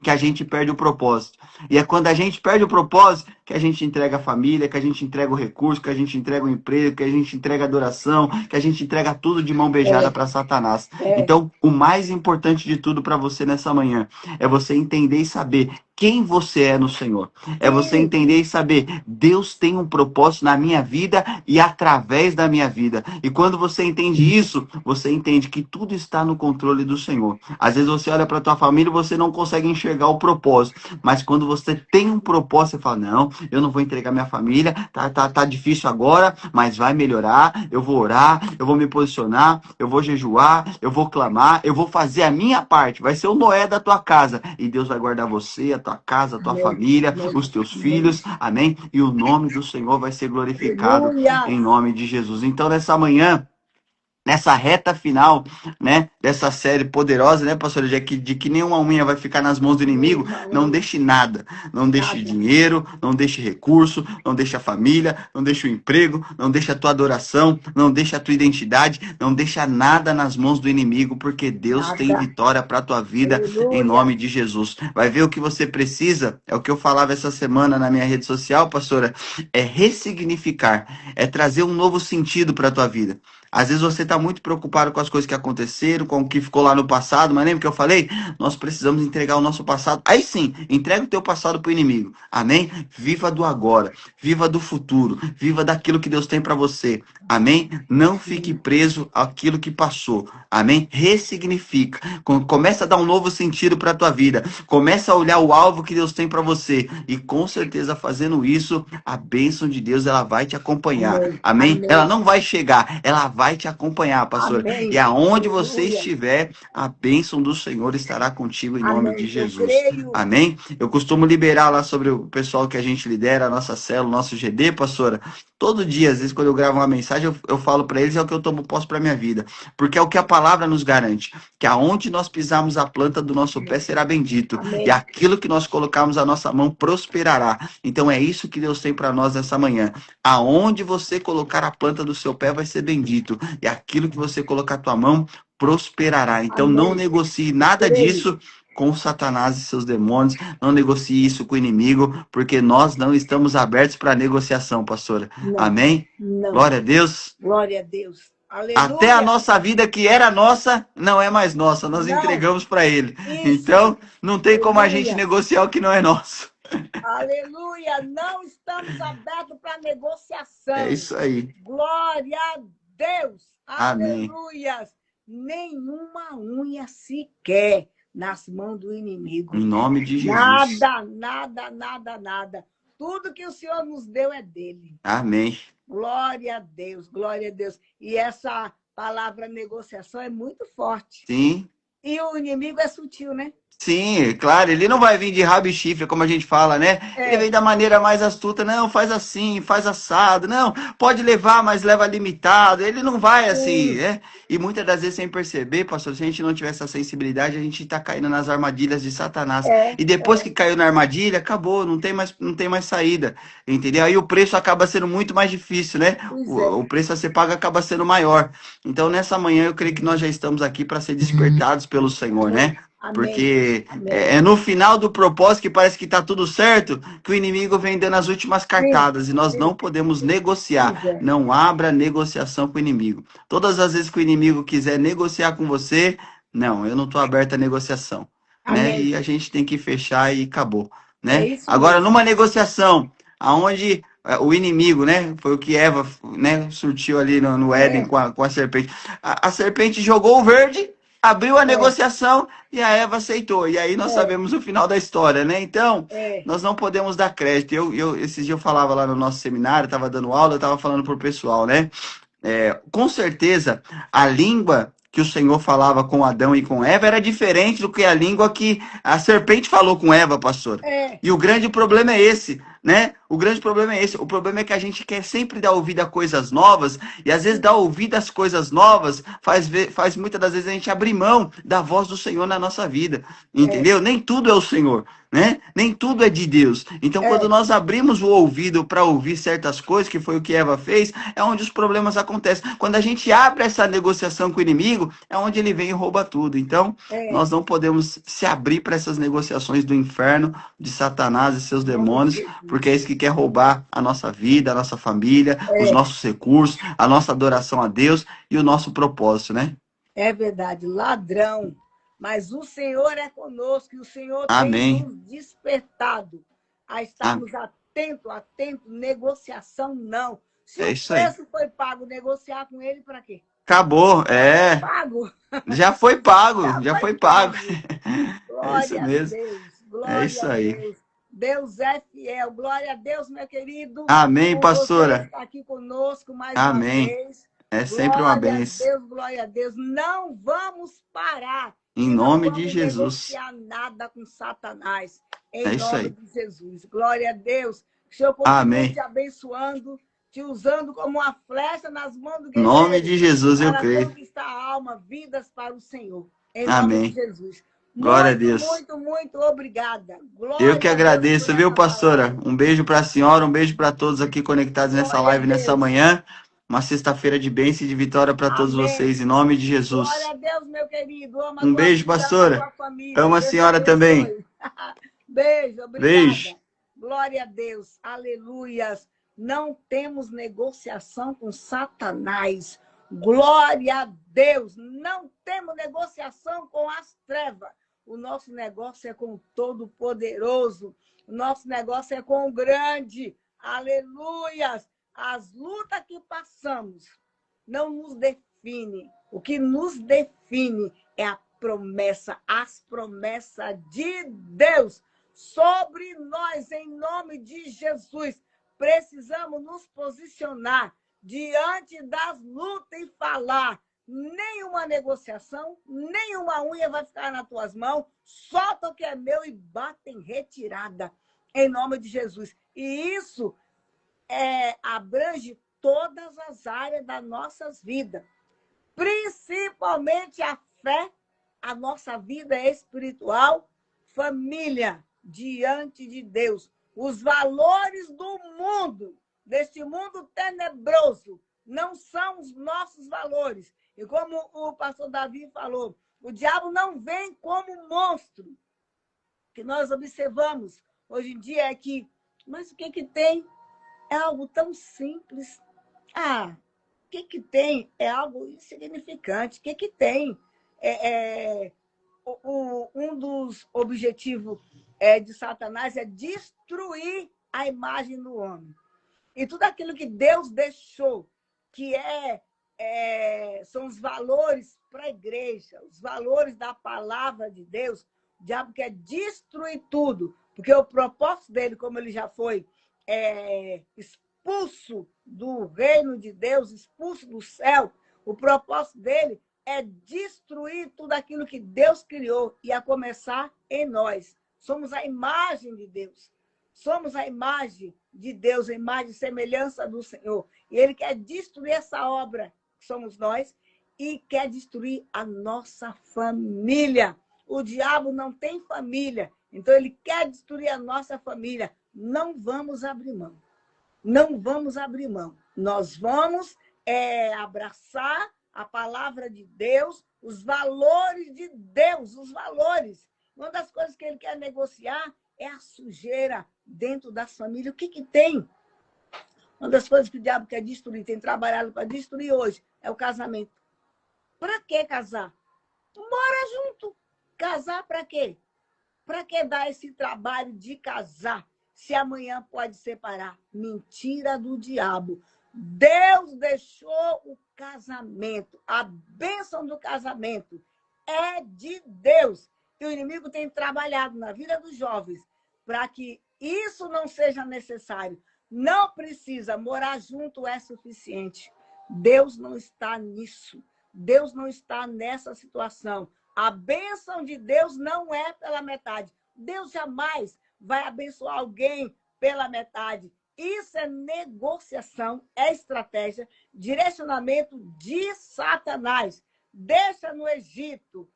que a gente perde o propósito. E é quando a gente perde o propósito que a gente entrega a família, que a gente entrega o recurso, que a gente entrega o emprego, que a gente entrega a adoração, que a gente entrega tudo de mão beijada para Satanás. Então, o mais importante de tudo para você nessa manhã é você entender e saber quem você é no Senhor. É você entender e saber, Deus tem um propósito na minha vida e através da minha vida. E quando você entende isso, você entende que tudo está no controle do Senhor. Às vezes você olha para tua família e você não consegue enxergar o propósito. Mas quando você tem um propósito, você fala, não, eu não vou entregar minha família, tá difícil agora, mas vai melhorar, eu vou orar, eu vou me posicionar, eu vou jejuar, eu vou clamar, eu vou fazer a minha parte. Vai ser o Noé da tua casa. E Deus vai guardar você, a tua casa, a tua família, os teus filhos, amém? E o nome do Senhor vai ser glorificado em nome de Jesus. Então, nessa manhã, nessa reta final, né, dessa série poderosa, né, pastor, de que nenhuma unha vai ficar nas mãos do inimigo, não deixe nada. Não deixe dinheiro, não deixe recurso, não deixe a família, não deixe o emprego, não deixe a tua adoração, não deixe a tua identidade, não deixe nada nas mãos do inimigo, porque Deus tem vitória para a tua vida, em nome de Jesus. Vai ver o que você precisa, é o que eu falava essa semana na minha rede social, pastora, é ressignificar, é trazer um novo sentido para a tua vida. Às vezes você está muito preocupado com as coisas que aconteceram, com o que ficou lá no passado, mas lembra que eu falei? Nós precisamos entregar o nosso passado. Aí sim, entrega o teu passado para o inimigo. Amém? Viva do agora, viva do futuro, viva daquilo que Deus tem para você. Amém? Não fique preso àquilo que passou. Amém? Ressignifica. Começa a dar um novo sentido para a tua vida. Começa a olhar o alvo que Deus tem para você. E com certeza, fazendo isso, a bênção de Deus ela vai te acompanhar. Amém. Amém? Amém. Ela não vai chegar, ela vai te acompanhar, pastor. Amém. E aonde você Aleluia. estiver, a bênção do Senhor estará contigo em nome de Amém. Eu Jesus. creio. Amém? Eu costumo liberar lá sobre o pessoal que a gente lidera, a nossa célula, nosso GD, pastora. Todo dia, às vezes, quando eu gravo uma mensagem, eu falo para eles, é o que eu tomo posse para minha vida. Porque é o que a palavra nos garante. Que aonde nós pisarmos a planta do nosso pé será bendito. Amém. E aquilo que nós colocarmos a nossa mão prosperará. Então é isso que Deus tem para nós nessa manhã. Aonde você colocar a planta do seu pé vai ser bendito. E aquilo que você colocar a tua mão prosperará. Então Amém. não negocie nada disso com Satanás e seus demônios, não negocie isso com o inimigo, porque nós não estamos abertos para negociação, pastora. Não. Amém? Não. Glória a Deus. Glória a Deus. Aleluia. Até a nossa vida que era nossa, não é mais nossa, nós Não. entregamos para Ele. Isso. Então, não tem como a Aleluia. gente negociar o que não é nosso. Aleluia. Não estamos abertos para negociação. É isso aí. Glória a Deus. Amém. Aleluia. Nenhuma unha sequer nas mãos do inimigo. Em nome de Jesus. Nada, nada, nada, nada. Tudo que o Senhor nos deu é dele. Amém. Glória a Deus, glória a Deus. E essa palavra negociação é muito forte. Sim. E o inimigo é sutil, né? Sim, claro, ele não vai vir de rabo e chifre, como a gente fala, né? Ele vem da maneira mais astuta, não, faz assim, faz assado, não, pode levar, mas leva limitado, ele não vai assim, né? E muitas das vezes, sem perceber, pastor, se a gente não tiver essa sensibilidade, a gente tá caindo nas armadilhas de Satanás. E depois que caiu na armadilha, acabou, não tem mais saída, entendeu? Aí o preço acaba sendo muito mais difícil, né? O preço a ser pago acaba sendo maior. Então, nessa manhã, eu creio que nós já estamos aqui para ser despertados pelo Senhor, né? Amém. Porque Amém. É no final do propósito que parece que está tudo certo, que o inimigo vem dando as últimas cartadas. E nós não podemos negociar. Não abra negociação com o inimigo. Todas as vezes que o inimigo quiser negociar com você, não, eu não estou aberto à negociação. Né? E a gente tem que fechar e acabou. Né? Agora, numa negociação, aonde o inimigo, né? Foi o que Eva, né, surtiu ali no Éden com a serpente. A serpente jogou o verde, abriu a negociação e a Eva aceitou. E aí nós sabemos o final da história, né? Então, nós não podemos dar crédito. Esses dias eu falava lá no nosso seminário, estava dando aula, eu estava falando pro pessoal, né? Com certeza, a língua que o Senhor falava com Adão e com Eva era diferente do que a língua que a serpente falou com Eva, pastor. E o grande problema é esse, né? O grande problema é esse. O problema é que a gente quer sempre dar ouvido a coisas novas e às vezes dar ouvido às coisas novas faz muitas das vezes a gente abrir mão da voz do Senhor na nossa vida, entendeu? Nem tudo é o Senhor, né? Nem tudo é de Deus. Então, quando nós abrimos o ouvido para ouvir certas coisas, que foi o que Eva fez, é onde os problemas acontecem. Quando a gente abre essa negociação com o inimigo, é onde ele vem e rouba tudo. Então, nós não podemos se abrir para essas negociações do inferno, de Satanás e seus demônios, porque é isso que quer roubar a nossa vida, a nossa família, os nossos recursos, a nossa adoração a Deus e o nosso propósito, né? É verdade, ladrão. Mas o Senhor é conosco e o Senhor Amém. tem nos despertado a estarmos atentos, negociação não. Se o preço foi pago, negociar com ele para quê? Acabou, Pago. Já foi pago, já foi pago. Glória É isso mesmo. a Deus. Glória É isso aí. a Deus. Deus é fiel. Glória a Deus, meu querido. Amém, pastora. Você está aqui conosco mais Amém. uma vez. É sempre uma bênção. Glória a Deus. Não vamos parar. Em nome de Jesus. Não vamos negociar nada com Satanás. Em É isso nome aí. de Jesus. Glória a Deus. O Senhor continue Amém. te abençoando, te usando como uma flecha nas mãos do Em guerreiro. nome de Jesus, eu Para creio. conquistar a alma, vidas para o Senhor. Em Amém. nome de Jesus. Glória a Deus. Muito obrigada. Glória Eu que a Deus agradeço, por viu, essa pastora? palavra. Um beijo para a senhora, um beijo para todos aqui conectados nessa Glória a live, nessa Deus. manhã. Uma sexta-feira de bênção e de vitória para todos Amém. vocês, em nome de Jesus. Glória a Deus, meu querido. Ama Um tua beijo, vida, pastora. ama tua família. Amo a Deus senhora abençoe. também. Beijo, obrigada. Beijo. Glória a Deus. Aleluias. Não temos negociação com Satanás. Glória a Deus. Não temos negociação com as trevas. O nosso negócio é com o Todo-Poderoso. O nosso negócio é com o Grande. Aleluias. As lutas que passamos não nos definem. O que nos define é a promessa, as promessas de Deus sobre nós, em nome de Jesus. Precisamos nos posicionar diante das lutas e falar: nenhuma negociação, nenhuma unha vai ficar nas tuas mãos, solta o que é meu e bate em retirada, em nome de Jesus. E isso abrange todas as áreas das nossas vidas, principalmente a fé, a nossa vida espiritual, família, diante de Deus. Os valores do mundo, deste mundo tenebroso, não são os nossos valores. E como o pastor Davi falou, o diabo não vem como monstro. O que nós observamos hoje em dia é que, mas o que tem? É algo tão simples. O que tem? É algo insignificante. O que tem? Um dos objetivos de Satanás é destruir a imagem do homem. E tudo aquilo que Deus deixou, que são os valores para a igreja, os valores da palavra de Deus, o diabo quer destruir tudo, porque o propósito dele, como ele já foi expulso do reino de Deus, expulso do céu, o propósito dele é destruir tudo aquilo que Deus criou, e a começar em nós. Somos a imagem de Deus. Somos a imagem de Deus, a imagem e semelhança do Senhor. E ele quer destruir essa obra, que somos nós, e quer destruir a nossa família. O diabo não tem família, então ele quer destruir a nossa família. Não vamos abrir mão. Não vamos abrir mão. Nós vamos abraçar a palavra de Deus, os valores de Deus, os valores. Uma das coisas que ele quer negociar é a sujeira dentro das famílias. O que tem? Uma das coisas que o diabo quer destruir, tem trabalhado para destruir hoje, é o casamento. Para que casar? Mora junto. Casar para quê? Para que dar esse trabalho de casar, se amanhã pode separar? Mentira do diabo. Deus deixou o casamento, a bênção do casamento é de Deus. E o inimigo tem trabalhado na vida dos jovens para que isso não seja necessário. Não precisa, morar junto é suficiente. Deus não está nisso. Deus não está nessa situação. A bênção de Deus não é pela metade. Deus jamais vai abençoar alguém pela metade. Isso é negociação, é estratégia, direcionamento de Satanás. Deixa no Egito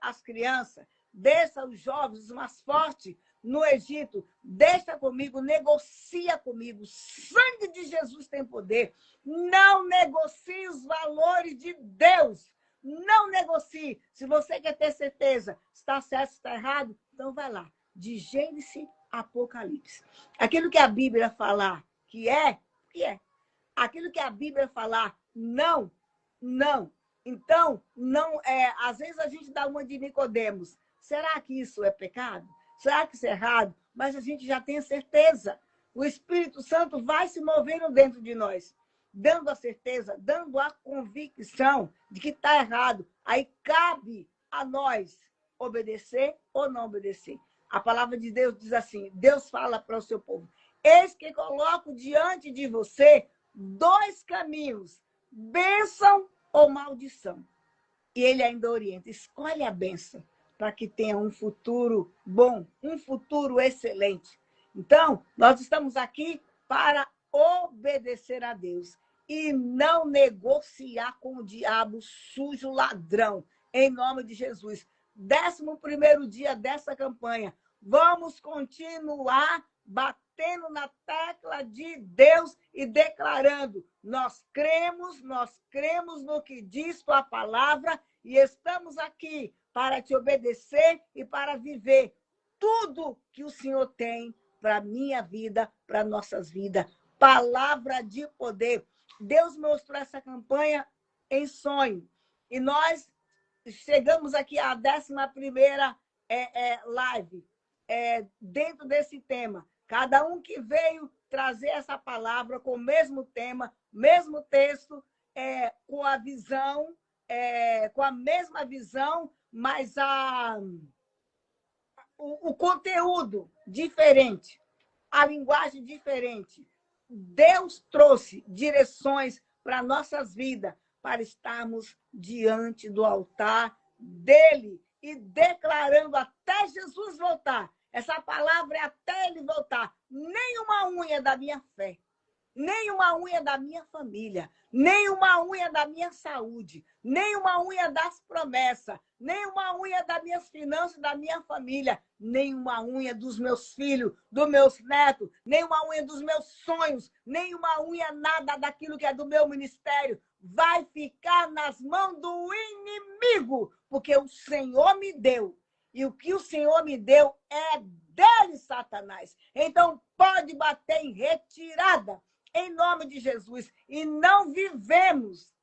as crianças, deixa os jovens, os mais fortes no Egito, deixa comigo, negocia comigo. O sangue de Jesus tem poder. Não negocie os valores de Deus. Não negocie. Se você quer ter certeza se está certo, se está errado, então vai lá. De Gênesis a Apocalipse. Aquilo que a Bíblia falar que é. Aquilo que a Bíblia falar não. Então, não às vezes a gente dá uma de Nicodemos. Será que isso é pecado? Será que isso é errado? Mas a gente já tem certeza. O Espírito Santo vai se movendo dentro de nós, dando a certeza, dando a convicção de que está errado. Aí cabe a nós obedecer ou não obedecer. A palavra de Deus diz assim, Deus fala para o seu povo: eis que coloco diante de você 2 caminhos, bênção ou maldição. E ele ainda orienta, escolhe a bênção, para que tenha um futuro bom, um futuro excelente. Então, nós estamos aqui para obedecer a Deus e não negociar com o diabo sujo, ladrão, em nome de Jesus. 11º dia dessa campanha, vamos continuar batendo na tecla de Deus e declarando: nós cremos no que diz tua palavra e estamos aqui para te obedecer e para viver tudo que o Senhor tem para a minha vida, para nossas vidas. Palavra de poder. Deus mostrou essa campanha em sonho. E nós chegamos aqui à 11ª live dentro desse tema. Cada um que veio trazer essa palavra com o mesmo tema, mesmo texto, com a visão, com a mesma visão, mas o conteúdo diferente, a linguagem diferente. Deus trouxe direções para nossas vidas, para estarmos diante do altar dele e declarando até Jesus voltar. Essa palavra é até ele voltar. Nem uma unha da minha fé, nem uma unha da minha família, nem uma unha da minha saúde, nem uma unha das promessas, nem uma unha das minhas finanças, da minha família, nem uma unha dos meus filhos, dos meus netos, nem uma unha dos meus sonhos, nem uma unha nada daquilo que é do meu ministério, vai ficar nas mãos do inimigo, porque o Senhor me deu. E o que o Senhor me deu é dele, Satanás. Então, pode bater em retirada, em nome de Jesus. E não vivemos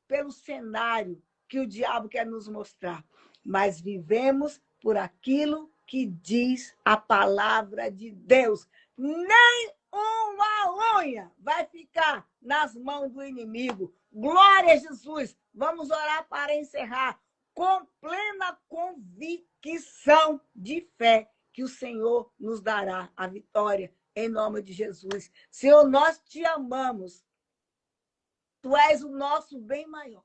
pelo cenário que o diabo quer nos mostrar, mas vivemos por aquilo que diz a palavra de Deus. Nem uma unha vai ficar nas mãos do inimigo. Glória a Jesus. Vamos orar para encerrar com plena convicção de fé que o Senhor nos dará a vitória em nome de Jesus. Senhor, nós te amamos. Tu és o nosso bem maior.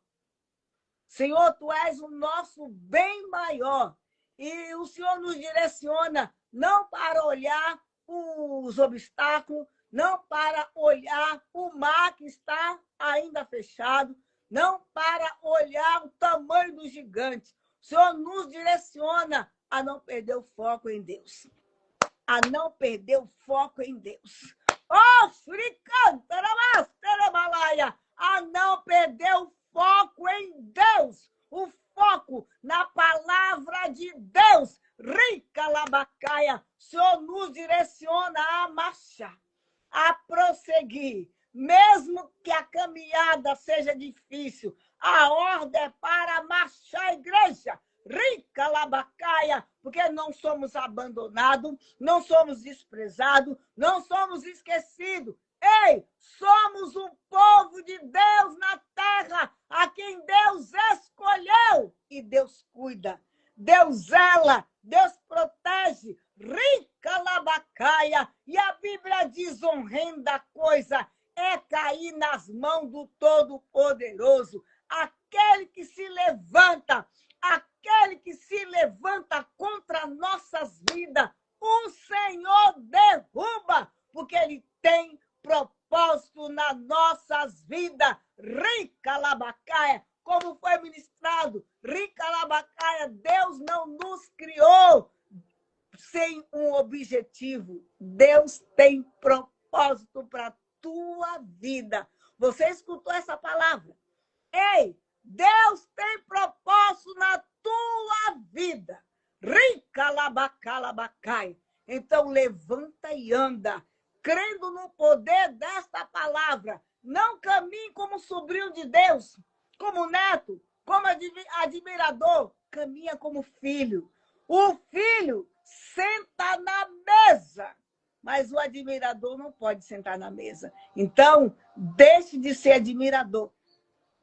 Senhor, tu és o nosso bem maior. E o Senhor nos direciona não para olhar os obstáculos, não para olhar o mar que está ainda fechado, não para olhar o tamanho do gigante. O Senhor nos direciona a não perder o foco em Deus. A não perder o foco em Deus. Oh, a não perder o foco em Deus. O foco na palavra de Deus. Rica labacaia. O Senhor nos direciona a marchar, a prosseguir. Mesmo que a caminhada seja difícil, a ordem é para marchar, igreja. Rica labacaia, porque não somos abandonados, não somos desprezados, não somos esquecidos. Ei, somos o povo de Deus na terra, a quem Deus escolheu. E Deus cuida, Deus zela, Deus protege. Rica labacaia. E a Bíblia diz, honrenda coisa é cair nas mãos do Todo-Poderoso. Aquele que se levanta contra nossas vidas, o Senhor derruba, porque Ele tem propósito nas nossas vidas. Rica labacaia, como foi ministrado, rica labacaia, Deus não nos criou sem um objetivo. Deus tem propósito para a tua vida. Você escutou essa palavra? Ei, Deus tem propósito na tua vida. Rica labacalabacai. Então levanta e anda, crendo no poder desta palavra. Não caminhe como sobrinho de Deus, como neto, como admirador. Caminha como filho. O filho senta na mesa, mas o admirador não pode sentar na mesa. Então, deixe de ser admirador.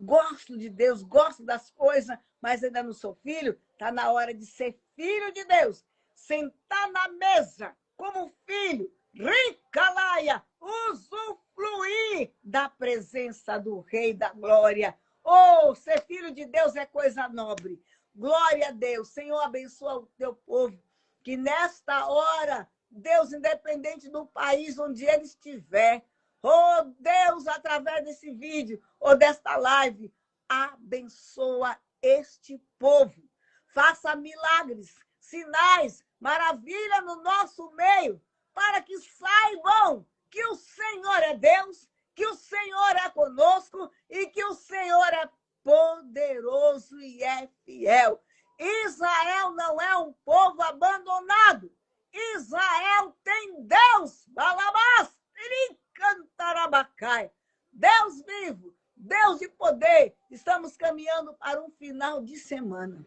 Gosto de Deus, gosto das coisas, mas ainda não sou filho. Está na hora de ser filho de Deus. Sentar na mesa como filho. Rica laia, usufruir da presença do Rei da Glória. Oh, ser filho de Deus é coisa nobre. Glória a Deus. Senhor, abençoa o teu povo. Que nesta hora, Deus, independente do país onde ele estiver, oh, Deus, através desse vídeo ou desta live, abençoa este povo. Faça milagres, sinais, maravilha no nosso meio, para que saibam que o Senhor é Deus, que o Senhor é conosco e que o Senhor é poderoso e é fiel. Israel não é um povo abandonado. Israel tem Deus. Balabás, cantarabacai. Deus vivo, Deus de poder, caminhando para um final de semana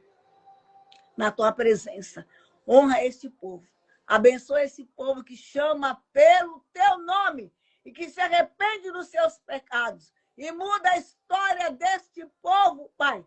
na tua presença. Honra este povo. Abençoa esse povo que chama pelo teu nome e que se arrepende dos seus pecados e muda a história deste povo, Pai.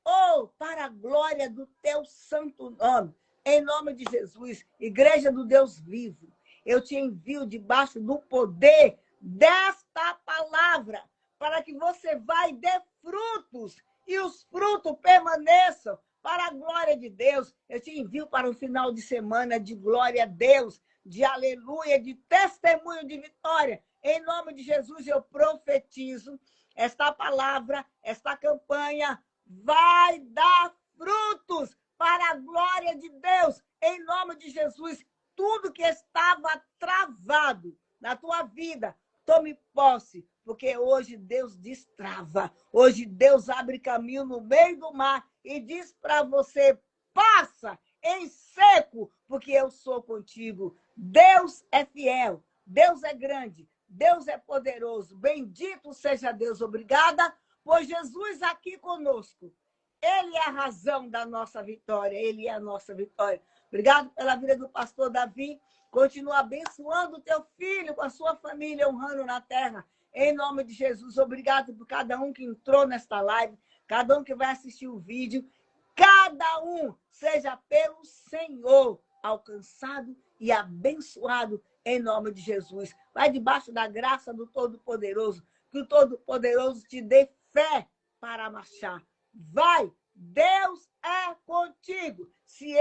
Oh, para a glória do teu santo nome. Em nome de Jesus, Igreja do Deus vivo, eu te envio debaixo do poder desta palavra, para que você vá e dê frutos, e os frutos permaneçam para a glória de Deus. Eu te envio para um final de semana de glória a Deus, de aleluia, de testemunho de vitória. Em nome de Jesus, eu profetizo esta palavra, esta campanha vai dar frutos para a glória de Deus. Em nome de Jesus, tudo que estava travado na tua vida, tome posse, porque hoje Deus destrava. Hoje Deus abre caminho no meio do mar e diz para você, passa em seco, porque eu sou contigo. Deus é fiel, Deus é grande, Deus é poderoso. Bendito seja Deus. Obrigada por Jesus aqui conosco. Ele é a razão da nossa vitória, ele é a nossa vitória. Obrigado pela vida do pastor Davi. Continua abençoando o teu filho com a sua família, honrando na terra. Em nome de Jesus, obrigado por cada um que entrou nesta live, cada um que vai assistir o vídeo. Cada um seja pelo Senhor alcançado e abençoado em nome de Jesus. Vai debaixo da graça do Todo-Poderoso, que o Todo-Poderoso te dê fé para marchar. Vai, Deus é contigo. Se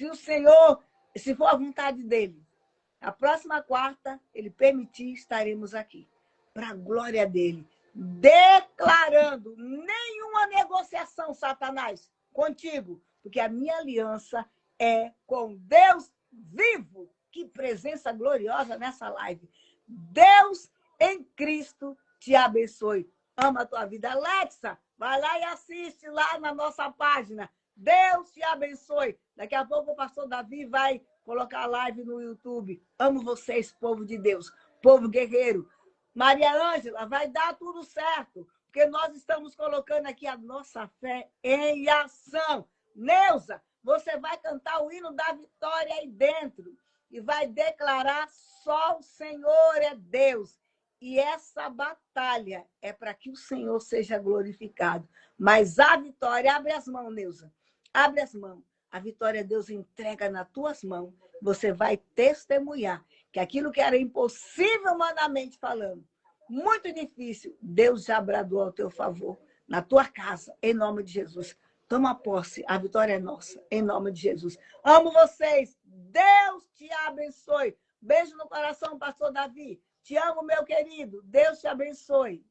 o Senhor, se for a vontade dele, a próxima quarta, ele permitir, estaremos aqui. Para a glória dele. Declarando nenhuma negociação, Satanás, contigo. Porque a minha aliança é com Deus vivo. Que presença gloriosa nessa live. Deus em Cristo te abençoe. Ama a tua vida. Alexa, vai lá e assiste lá na nossa página. Deus te abençoe. Daqui a pouco o pastor Davi vai colocar a live no YouTube. Amo vocês, povo de Deus, povo guerreiro. Maria Ângela, vai dar tudo certo, porque nós estamos colocando aqui a nossa fé em ação. Neuza, você vai cantar o hino da vitória aí dentro e vai declarar só o Senhor é Deus. E essa batalha é para que o Senhor seja glorificado. Mas a vitória, abre as mãos, Neuza. Abre as mãos. A vitória Deus entrega nas tuas mãos. Você vai testemunhar que aquilo que era impossível humanamente falando, muito difícil, Deus já bradou ao teu favor, na tua casa, em nome de Jesus. Toma posse, a vitória é nossa, em nome de Jesus. Amo vocês. Deus te abençoe. Beijo no coração, pastor Davi. Te amo, meu querido. Deus te abençoe.